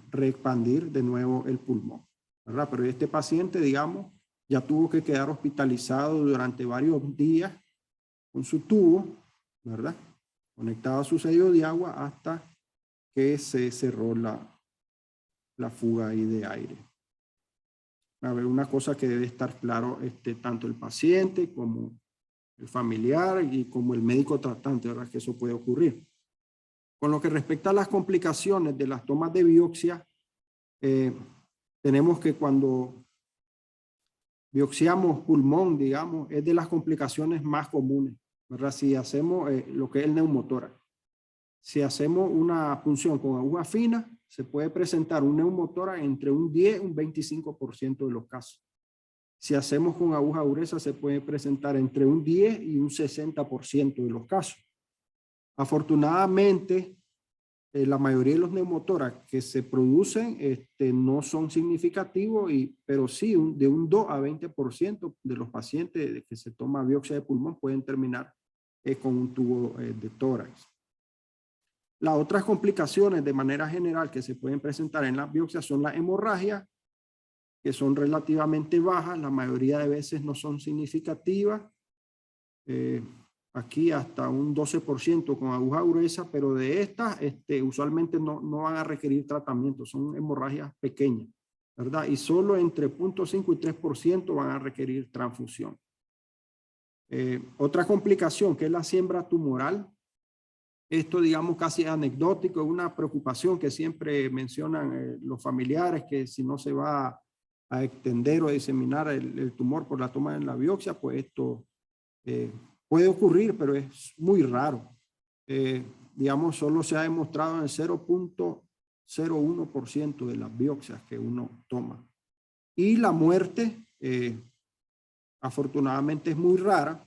reexpandir de nuevo el pulmón, ¿verdad? Pero este paciente, digamos, ya tuvo que quedar hospitalizado durante varios días con su tubo, ¿verdad? Conectado a su sello de agua hasta que se cerró la fuga ahí de aire. A ver, una cosa que debe estar claro, tanto el paciente como el familiar y como el médico tratante, ¿verdad? Que eso puede ocurrir. Con lo que respecta a las complicaciones de las tomas de biopsia, tenemos que cuando biopsiamos pulmón, digamos, es de las complicaciones más comunes, ¿verdad? Si hacemos lo que es el neumotórax. Si hacemos una punción con aguja fina, se puede presentar un neumotórax entre un 10 y un 25% de los casos. Si hacemos con aguja gruesa, se puede presentar entre un 10 y un 60% de los casos. Afortunadamente, la mayoría de los neumotórax que se producen no son significativos, pero sí de un 2 a 20% de los pacientes que se toma biopsia de pulmón pueden terminar con un tubo de tórax. Las otras complicaciones de manera general que se pueden presentar en las biopsias son las hemorragias, que son relativamente bajas, la mayoría de veces no son significativas. aquí hasta un 12% con aguja gruesa, pero de estas usualmente no van a requerir tratamiento, son hemorragias pequeñas, ¿verdad? Y solo entre 0.5 y 3% van a requerir transfusión. Otra complicación que es la siembra tumoral. Esto, digamos, casi anecdótico, es una preocupación que siempre mencionan los familiares, que si no se va a extender o a diseminar el tumor por la toma de la biopsia, pues esto puede ocurrir, pero es muy raro. Digamos, solo se ha demostrado en el 0.01% de las biopsias que uno toma. Y la muerte, afortunadamente, es muy rara,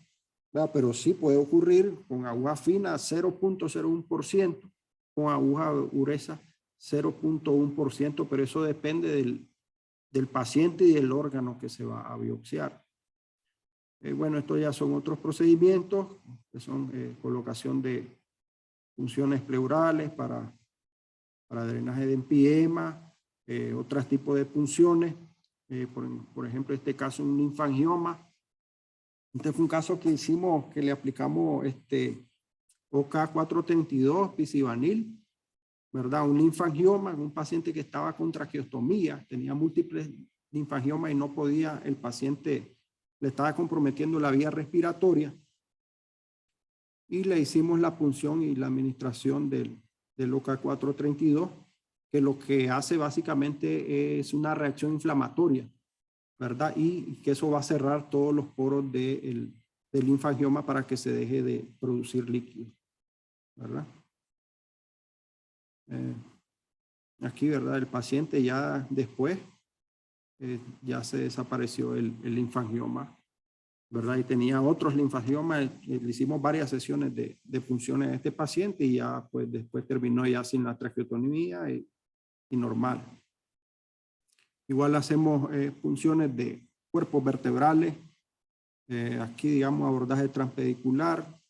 ¿verdad? Pero sí puede ocurrir con aguja fina 0.01%, con aguja gruesa 0.1%, pero eso depende del paciente y del órgano que se va a biopsiar. Bueno, estos ya son otros procedimientos, que son colocación de funciones pleurales para drenaje de empiema, otros tipos de punciones, por ejemplo, en este caso un linfangioma. Este fue un caso que hicimos, que le aplicamos OK432, picivanil, ¿verdad? Un linfangioma, un paciente que estaba con traqueostomía, tenía múltiples linfangiomas y no podía, el paciente le estaba comprometiendo la vía respiratoria, y le hicimos la punción y la administración del OK432, que lo que hace básicamente es una reacción inflamatoria, ¿verdad? Y que eso va a cerrar todos los poros del linfangioma para que se deje de producir líquido, ¿verdad? Aquí, ¿verdad? El paciente ya después ya se desapareció el linfangioma, ¿verdad? Y tenía otros linfangiomas. Le hicimos varias sesiones de punciones a este paciente y ya pues después terminó ya sin la traqueotomía y normal. Igual hacemos punciones de cuerpos vertebrales. Aquí, digamos, abordaje transpedicular.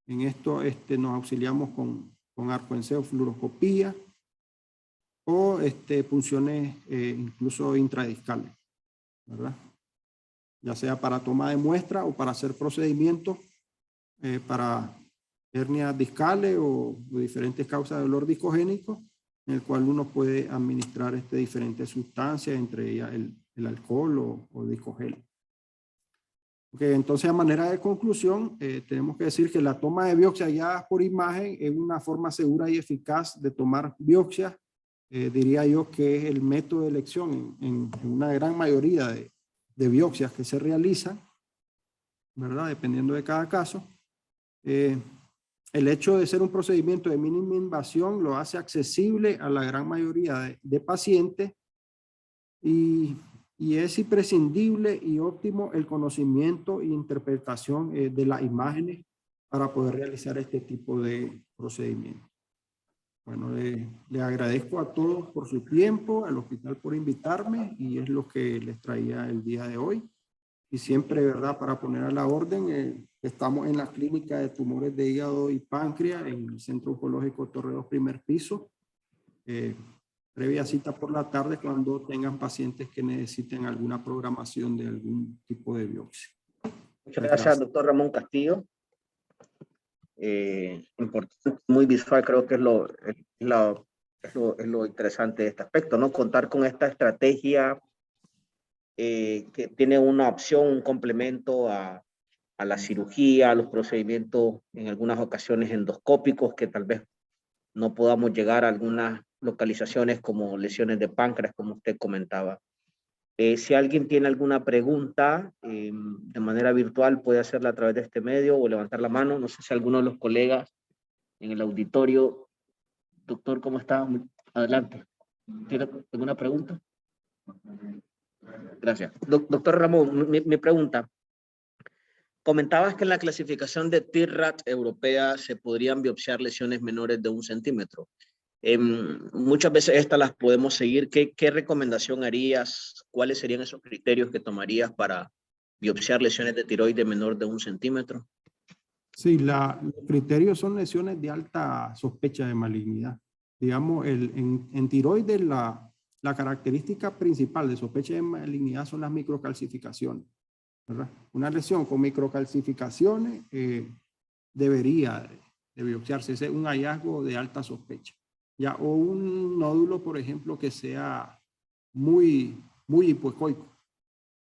En esto nos auxiliamos con arcoencefaluroscopía o punciones incluso intradiscales, ¿verdad? Ya sea para toma de muestra o para hacer procedimientos para hernias discales o diferentes causas de dolor discogénico, en el cual uno puede administrar diferentes sustancias, entre ellas el alcohol o discogel. Okay, entonces, a manera de conclusión, tenemos que decir que la toma de biopsia ya por imagen es una forma segura y eficaz de tomar biopsia. Diría yo que es el método de elección en una gran mayoría de biopsias que se realizan, ¿verdad? Dependiendo de cada caso. El hecho de ser un procedimiento de mínima invasión lo hace accesible a la gran mayoría de pacientes y es imprescindible y óptimo el conocimiento e interpretación de las imágenes para poder realizar este tipo de procedimientos. Bueno, le agradezco a todos por su tiempo, al hospital por invitarme, y es lo que les traía el día de hoy. Y siempre, ¿verdad? Para poner a la orden, estamos en la clínica de tumores de hígado y páncreas en el Centro Oncológico Torre 2, primer piso. Previa cita por la tarde cuando tengan pacientes que necesiten alguna programación de algún tipo de biopsia. Muchas gracias, doctor Ramón Castillo. Importante, muy visual, creo que es lo interesante de este aspecto, ¿no? Contar con esta estrategia que tiene una opción, un complemento a la cirugía, a los procedimientos en algunas ocasiones endoscópicos, que tal vez no podamos llegar a algunas localizaciones como lesiones de páncreas, como usted comentaba. Si alguien tiene alguna pregunta de manera virtual, puede hacerla a través de este medio o levantar la mano. No sé si alguno de los colegas en el auditorio. Doctor, ¿cómo está? Adelante. ¿Tiene alguna pregunta? Gracias. Doctor Ramón, mi pregunta. Comentabas que en la clasificación de TIRAT europea se podrían biopsiar lesiones menores de 1 centímetro. Muchas veces estas las podemos seguir. ¿Qué recomendación harías? ¿Cuáles serían esos criterios que tomarías para biopsiar lesiones de tiroides menor de 1 centímetro? Sí, los criterios son lesiones de alta sospecha de malignidad. Digamos, en tiroides la característica principal de sospecha de malignidad son las microcalcificaciones, ¿verdad? Una lesión con microcalcificaciones debería de biopsiarse. Ese es un hallazgo de alta sospecha. Ya, o un nódulo, por ejemplo, que sea muy hipoecoico,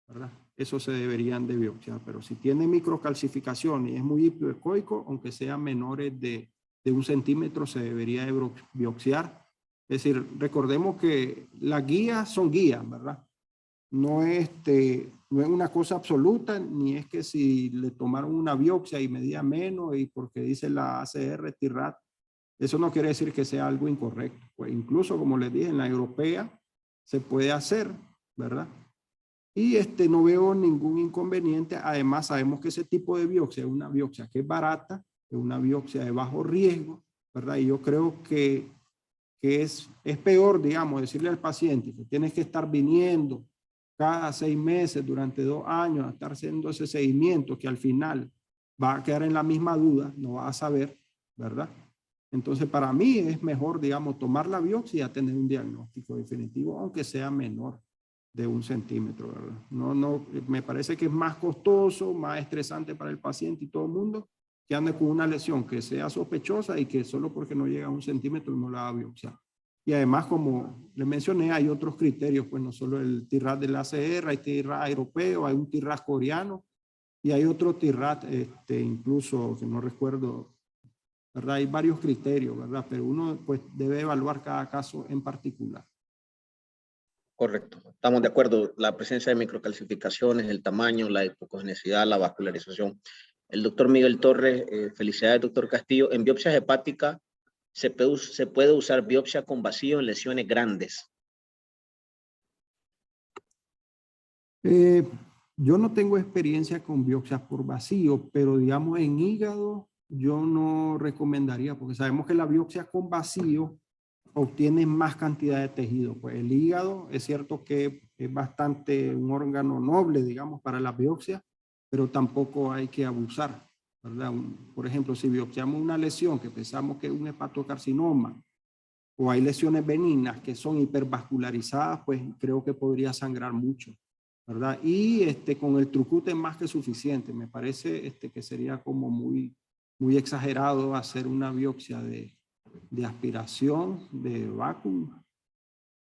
¿verdad? Eso se deberían de biopsiar, pero si tiene microcalcificación y es muy hipoecoico, aunque sean menores de 1 centímetro, se debería de biopsiar. Es decir, recordemos que las guías son guías, ¿verdad? No es una cosa absoluta, ni es que si le tomaron una biopsia y medía menos y porque dice la ACR TIRAD, eso no quiere decir que sea algo incorrecto. Pues incluso, como les dije, en la europea se puede hacer, ¿verdad? Y no veo ningún inconveniente. Además, sabemos que ese tipo de biopsia es una biopsia que es barata, es una biopsia de bajo riesgo, ¿verdad? Y yo creo que es peor, digamos, decirle al paciente que tienes que estar viniendo cada 6 meses durante 2 años a estar haciendo ese seguimiento que al final va a quedar en la misma duda, no va a saber, ¿verdad? Entonces, para mí es mejor, digamos, tomar la biopsia y tener un diagnóstico definitivo, aunque sea menor de 1 centímetro, ¿verdad? No, me parece que es más costoso, más estresante para el paciente y todo el mundo que ande con una lesión que sea sospechosa y que solo porque no llega a 1 centímetro no la va a biopsiar. Y además, como le mencioné, hay otros criterios, pues no solo el TIRAD de la ACR, hay TIRAD europeo, hay un TIRAD coreano y hay otro TIRAD, incluso que no recuerdo, ¿verdad? Hay varios criterios, ¿verdad? Pero uno pues debe evaluar cada caso en particular. Correcto, estamos de acuerdo. La presencia de microcalcificaciones, el tamaño, la hipocogenicidad, la vascularización. El doctor Miguel Torres, felicidades, doctor Castillo. En biopsias hepáticas se puede usar biopsia con vacío en lesiones grandes. Yo no tengo experiencia con biopsias por vacío, pero digamos en hígado yo no recomendaría, porque sabemos que la biopsia con vacío obtiene más cantidad de tejido. Pues el hígado es cierto que es bastante un órgano noble, digamos, para la biopsia, pero tampoco hay que abusar, ¿verdad? Por ejemplo, si biopsiamos una lesión que pensamos que es un hepatocarcinoma, o hay lesiones benignas que son hipervascularizadas, pues creo que podría sangrar mucho, ¿verdad? Y con el trucute es más que suficiente. Me parece que sería como muy exagerado hacer una biopsia de aspiración, de vacuum,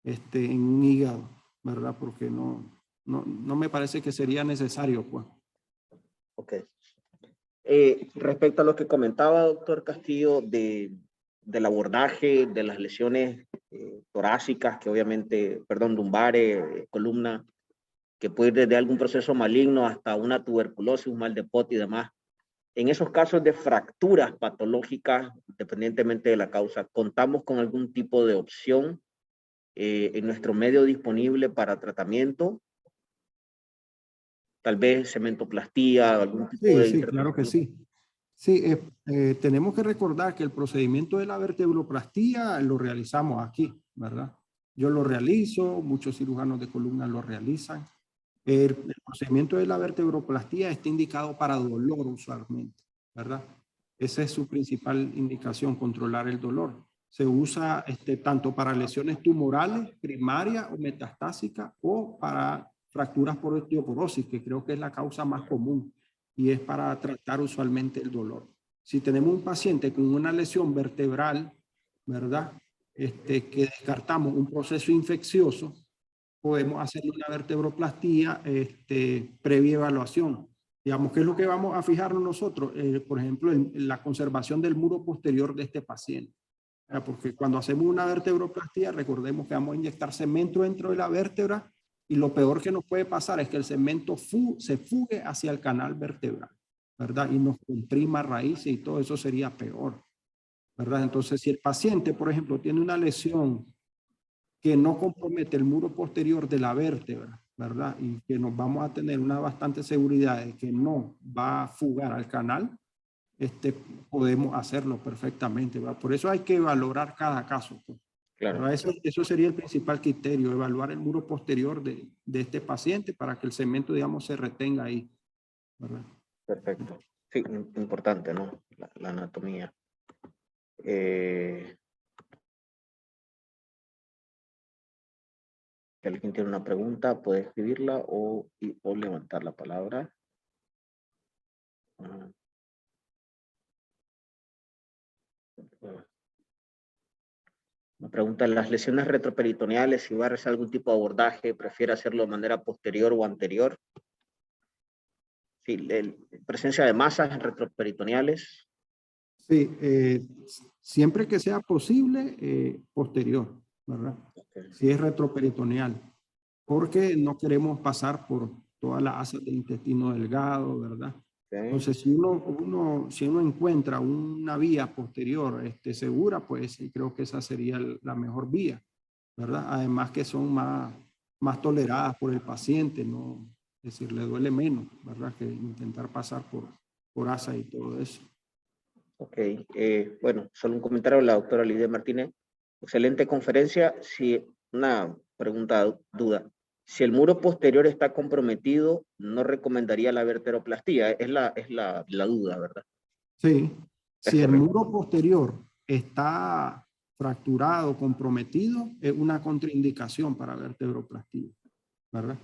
en un hígado, ¿verdad? Porque no me parece que sería necesario, pues. Ok. Respecto a lo que comentaba, doctor Castillo, del abordaje de las lesiones torácicas, que obviamente, perdón, lumbares, columna, que puede ir desde algún proceso maligno hasta una tuberculosis, un mal de Pott y demás. En esos casos de fracturas patológicas, independientemente de la causa, ¿contamos con algún tipo de opción en nuestro medio disponible para tratamiento? Tal vez cementoplastía, algún tipo de Sí, claro que intervención. sí. Sí, tenemos que recordar que el procedimiento de la vertebroplastía lo realizamos aquí, ¿verdad? Yo lo realizo, muchos cirujanos de columna lo realizan. El procedimiento de la vertebroplastía está indicado para dolor usualmente, ¿verdad? Esa es su principal indicación, controlar el dolor. Se usa tanto para lesiones tumorales, primarias o metastásicas, o para fracturas por osteoporosis, que creo que es la causa más común, y es para tratar usualmente el dolor. Si tenemos un paciente con una lesión vertebral, ¿verdad? Que descartamos un proceso infeccioso, podemos hacer una vertebroplastía previa evaluación. Digamos, ¿qué es lo que vamos a fijarnos nosotros? Por ejemplo, en la conservación del muro posterior de este paciente. Porque cuando hacemos una vertebroplastía, recordemos que vamos a inyectar cemento dentro de la vértebra y lo peor que nos puede pasar es que el cemento se fugue hacia el canal vertebral, ¿verdad? Y nos comprima raíces y todo eso sería peor, ¿verdad? Entonces, si el paciente, por ejemplo, tiene una lesión que no compromete el muro posterior de la vértebra, ¿verdad? Y que nos vamos a tener una bastante seguridad de que no va a fugar al canal, podemos hacerlo perfectamente, ¿verdad? Por eso hay que valorar cada caso, pues, Claro. eso sería el principal criterio, evaluar el muro posterior de este paciente para que el cemento, digamos, se retenga ahí, ¿verdad? Perfecto. Sí, importante, ¿no? La anatomía. Si alguien tiene una pregunta, puede escribirla o levantar la palabra. Me preguntan las lesiones retroperitoneales, si va a realizar algún tipo de abordaje, prefiere hacerlo de manera posterior o anterior. Sí, presencia de masas retroperitoneales. Sí, siempre que sea posible, posterior, ¿verdad? Okay. Si es retroperitoneal, porque no queremos pasar por todas las asas del intestino delgado, ¿verdad? Okay. Entonces, si uno encuentra una vía posterior segura, pues sí, creo que esa sería la mejor vía, ¿verdad? Además que son más toleradas por el paciente, ¿no? Es decir, le duele menos, ¿verdad? Que intentar pasar por asa y todo eso. Ok, bueno, solo un comentario a la doctora Lidia Martínez. Excelente conferencia. Si una pregunta, duda. Si el muro posterior está comprometido, no recomendaría la verteroplastía. Es la duda, ¿verdad? Sí, Es si el correcto. muro posterior está fracturado, comprometido, es una contraindicación para vertebroplastía, ¿verdad?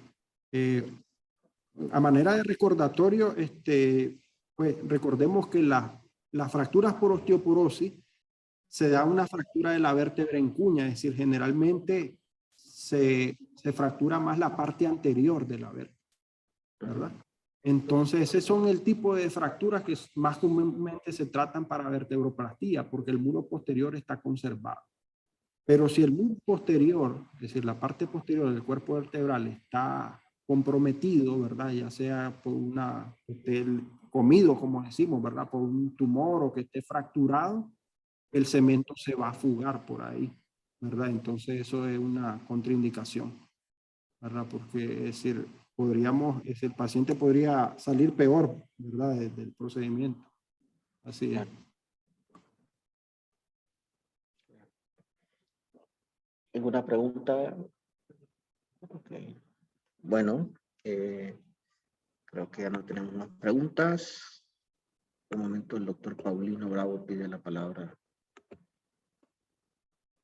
A manera de recordatorio, pues recordemos que las fracturas por osteoporosis se da una fractura de la vértebra en cuña, es decir, generalmente se fractura más la parte anterior de la vértebra, ¿verdad? Entonces, ese son el tipo de fracturas que más comúnmente se tratan para vertebroplastía, porque el muro posterior está conservado. Pero si el muro posterior, es decir, la parte posterior del cuerpo vertebral está comprometido, ¿verdad? Ya sea por comido, como decimos, ¿verdad? Por un tumor o que esté fracturado, el cemento se va a fugar por ahí, ¿verdad? Entonces eso es una contraindicación, ¿verdad? Porque es decir, el paciente podría salir peor, ¿verdad? Del procedimiento. Así es. ¿Alguna pregunta? Okay. Bueno, creo que ya no tenemos más preguntas. Un momento, el doctor Paulino Bravo pide la palabra.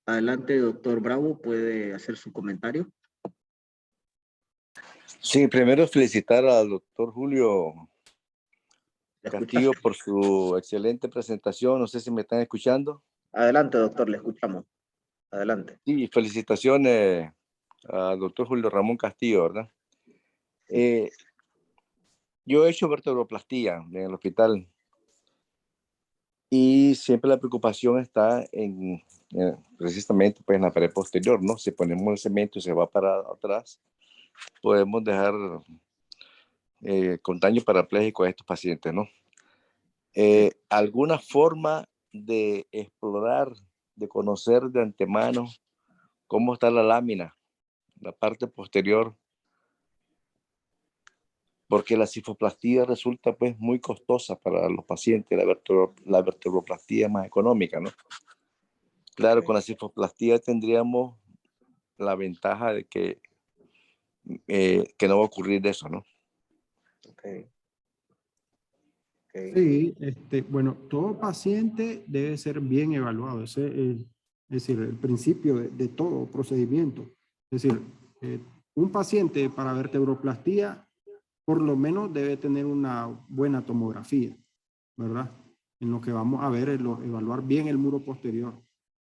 Adelante, doctor Bravo, puede hacer su comentario. Sí, primero felicitar al doctor Julio Castillo por su excelente presentación. No sé si me están escuchando. Adelante, doctor, le escuchamos. Adelante. Sí, felicitaciones al doctor Julio Ramón Castillo, ¿verdad? Yo he hecho vertebroplastía en el hospital y siempre la preocupación está precisamente pues, en la pared posterior, ¿no? Si ponemos el cemento y se va para atrás, podemos dejar con daño parapléjico a estos pacientes, ¿no? ¿Alguna forma de explorar, de conocer de antemano cómo está la lámina, la parte posterior? Porque la cifoplastía resulta pues muy costosa para los pacientes, la vertebroplastía es más económica, ¿no? Claro, con la cifoplastía tendríamos la ventaja de que no va a ocurrir eso, ¿no? Okay. Sí, bueno, todo paciente debe ser bien evaluado. Ese es decir, el principio de todo procedimiento. Es decir, un paciente para vertebroplastía por lo menos debe tener una buena tomografía, ¿verdad? En lo que vamos a ver es evaluar bien el muro posterior.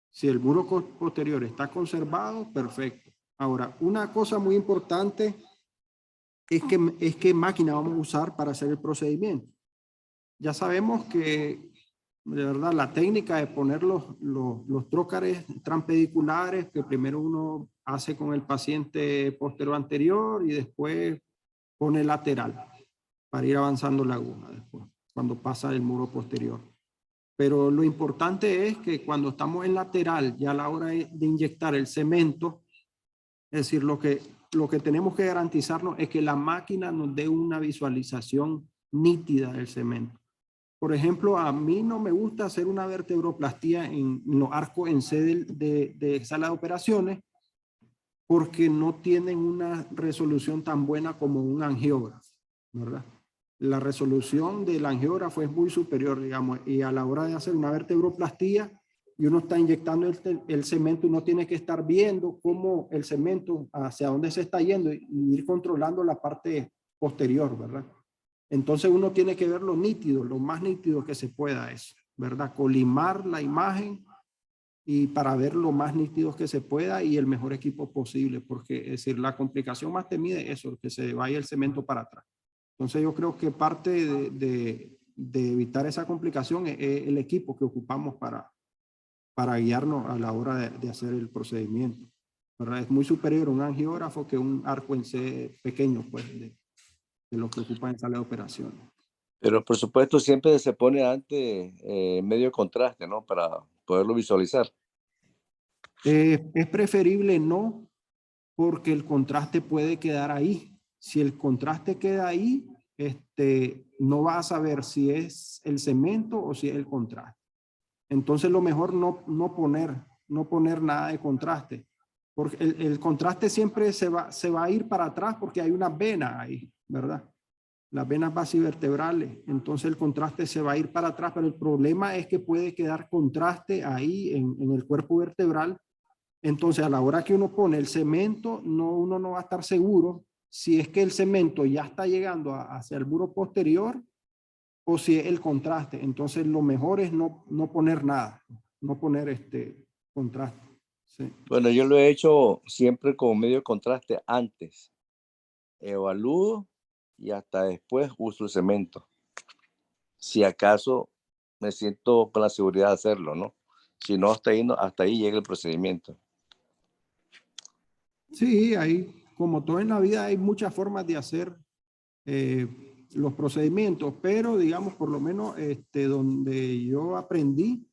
Si el muro posterior está conservado, perfecto. Ahora, una cosa muy importante es qué máquina vamos a usar para hacer el procedimiento. Ya sabemos que, de verdad, la técnica de poner los trócares transpediculares, que primero uno hace con el paciente posterior anterior y después pone lateral para ir avanzando la aguja después, cuando pasa el muro posterior. Pero lo importante es que cuando estamos en lateral, ya a la hora de inyectar el cemento, es decir, lo que tenemos que garantizarnos es que la máquina nos dé una visualización nítida del cemento. Por ejemplo, a mí no me gusta hacer una vertebroplastía en los arcos en C de sala de operaciones porque no tienen una resolución tan buena como un angiógrafo, ¿verdad? La resolución del angiógrafo es muy superior, digamos, y a la hora de hacer una vertebroplastía y uno está inyectando el cemento, uno tiene que estar viendo cómo el cemento, hacia dónde se está yendo y ir controlando la parte posterior, ¿verdad? Entonces uno tiene que ver lo nítido, lo más nítido que se pueda eso, ¿verdad? Colimar la imagen y para ver lo más nítidos que se pueda y el mejor equipo posible, porque es decir, la complicación más temida es eso, que se vaya el cemento para atrás. Entonces yo creo que parte de evitar esa complicación es el equipo que ocupamos para guiarnos a la hora de hacer el procedimiento, ¿verdad? Es muy superior un angiógrafo que un arco en C pequeño, pues, de los que ocupan en sala de operaciones. Pero por supuesto siempre se pone antes medio contraste, ¿no? Para poderlo visualizar. Es preferible no, porque el contraste puede quedar ahí. Si el contraste queda ahí, no vas a saber si es el cemento o si es el contraste. Entonces lo mejor no poner nada de contraste, porque el contraste siempre se va a ir para atrás porque hay una vena ahí, ¿verdad? Las venas basivertebrales, entonces el contraste se va a ir para atrás, pero el problema es que puede quedar contraste ahí en el cuerpo vertebral. Entonces a la hora que uno pone el cemento, uno no va a estar seguro si es que el cemento ya está llegando hacia el muro posterior o si es el contraste. Entonces lo mejor es no poner nada, no poner contraste. Sí. Bueno, yo lo he hecho siempre con medio contraste antes. Evalúo y hasta después uso el cemento. Si acaso me siento con la seguridad de hacerlo, ¿no? Si no, hasta ahí llega el procedimiento. Sí, como todo en la vida, hay muchas formas de hacer los procedimientos, pero digamos, por lo menos donde yo aprendí,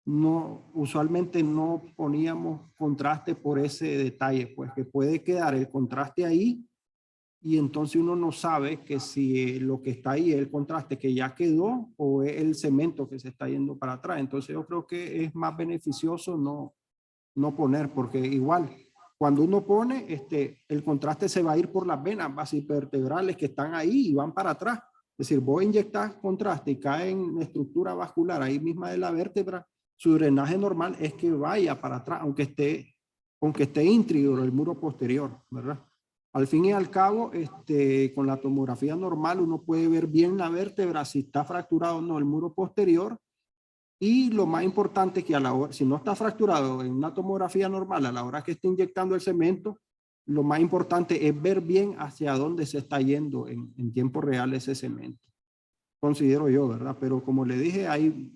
usualmente no poníamos contraste por ese detalle, pues que puede quedar el contraste ahí y entonces uno no sabe que si lo que está ahí es el contraste que ya quedó o es el cemento que se está yendo para atrás. Entonces yo creo que es más beneficioso no poner, porque igual cuando uno pone, el contraste se va a ir por las venas basivertebrales que están ahí y van para atrás. Es decir, vos inyectas contraste y cae en la estructura vascular ahí misma de la vértebra, su drenaje normal es que vaya para atrás, aunque esté íntegro el muro posterior, ¿verdad? Al fin y al cabo, con la tomografía normal uno puede ver bien la vértebra, si está fracturado o no el muro posterior. Y lo más importante es que si no está fracturado en una tomografía normal, a la hora que esté inyectando el cemento, lo más importante es ver bien hacia dónde se está yendo en tiempo real ese cemento. Considero yo, ¿verdad? Pero como le dije, hay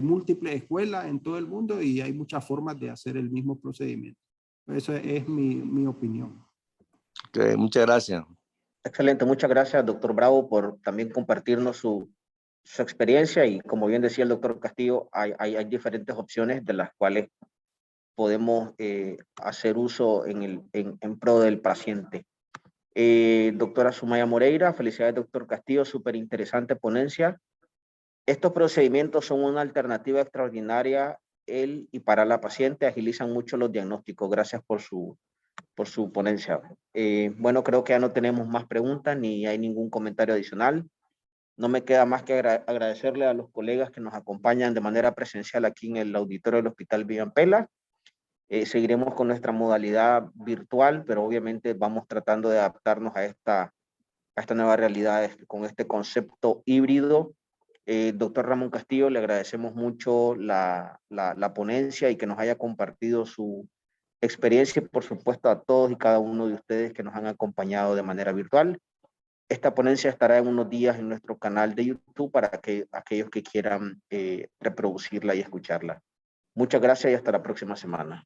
múltiples escuelas en todo el mundo y hay muchas formas de hacer el mismo procedimiento. Esa es mi opinión. Okay, muchas gracias. Excelente, muchas gracias, doctor Bravo, por también compartirnos su experiencia y como bien decía el doctor Castillo, hay diferentes opciones de las cuales podemos hacer uso en pro del paciente. Doctora Sumaya Moreira, felicidades doctor Castillo, súper interesante ponencia. Estos procedimientos son una alternativa extraordinaria y para la paciente, agilizan mucho los diagnósticos. Gracias por su ponencia. Bueno, creo que ya no tenemos más preguntas ni hay ningún comentario adicional. No me queda más que agradecerle a los colegas que nos acompañan de manera presencial aquí en el auditorio del Hospital Villampela. Seguiremos con nuestra modalidad virtual, pero obviamente vamos tratando de adaptarnos a esta nueva realidad con este concepto híbrido. Doctor Ramón Castillo, le agradecemos mucho la ponencia y que nos haya compartido su experiencia y por supuesto a todos y cada uno de ustedes que nos han acompañado de manera virtual. Esta ponencia estará en unos días en nuestro canal de YouTube para aquellos que quieran reproducirla y escucharla. Muchas gracias y hasta la próxima semana.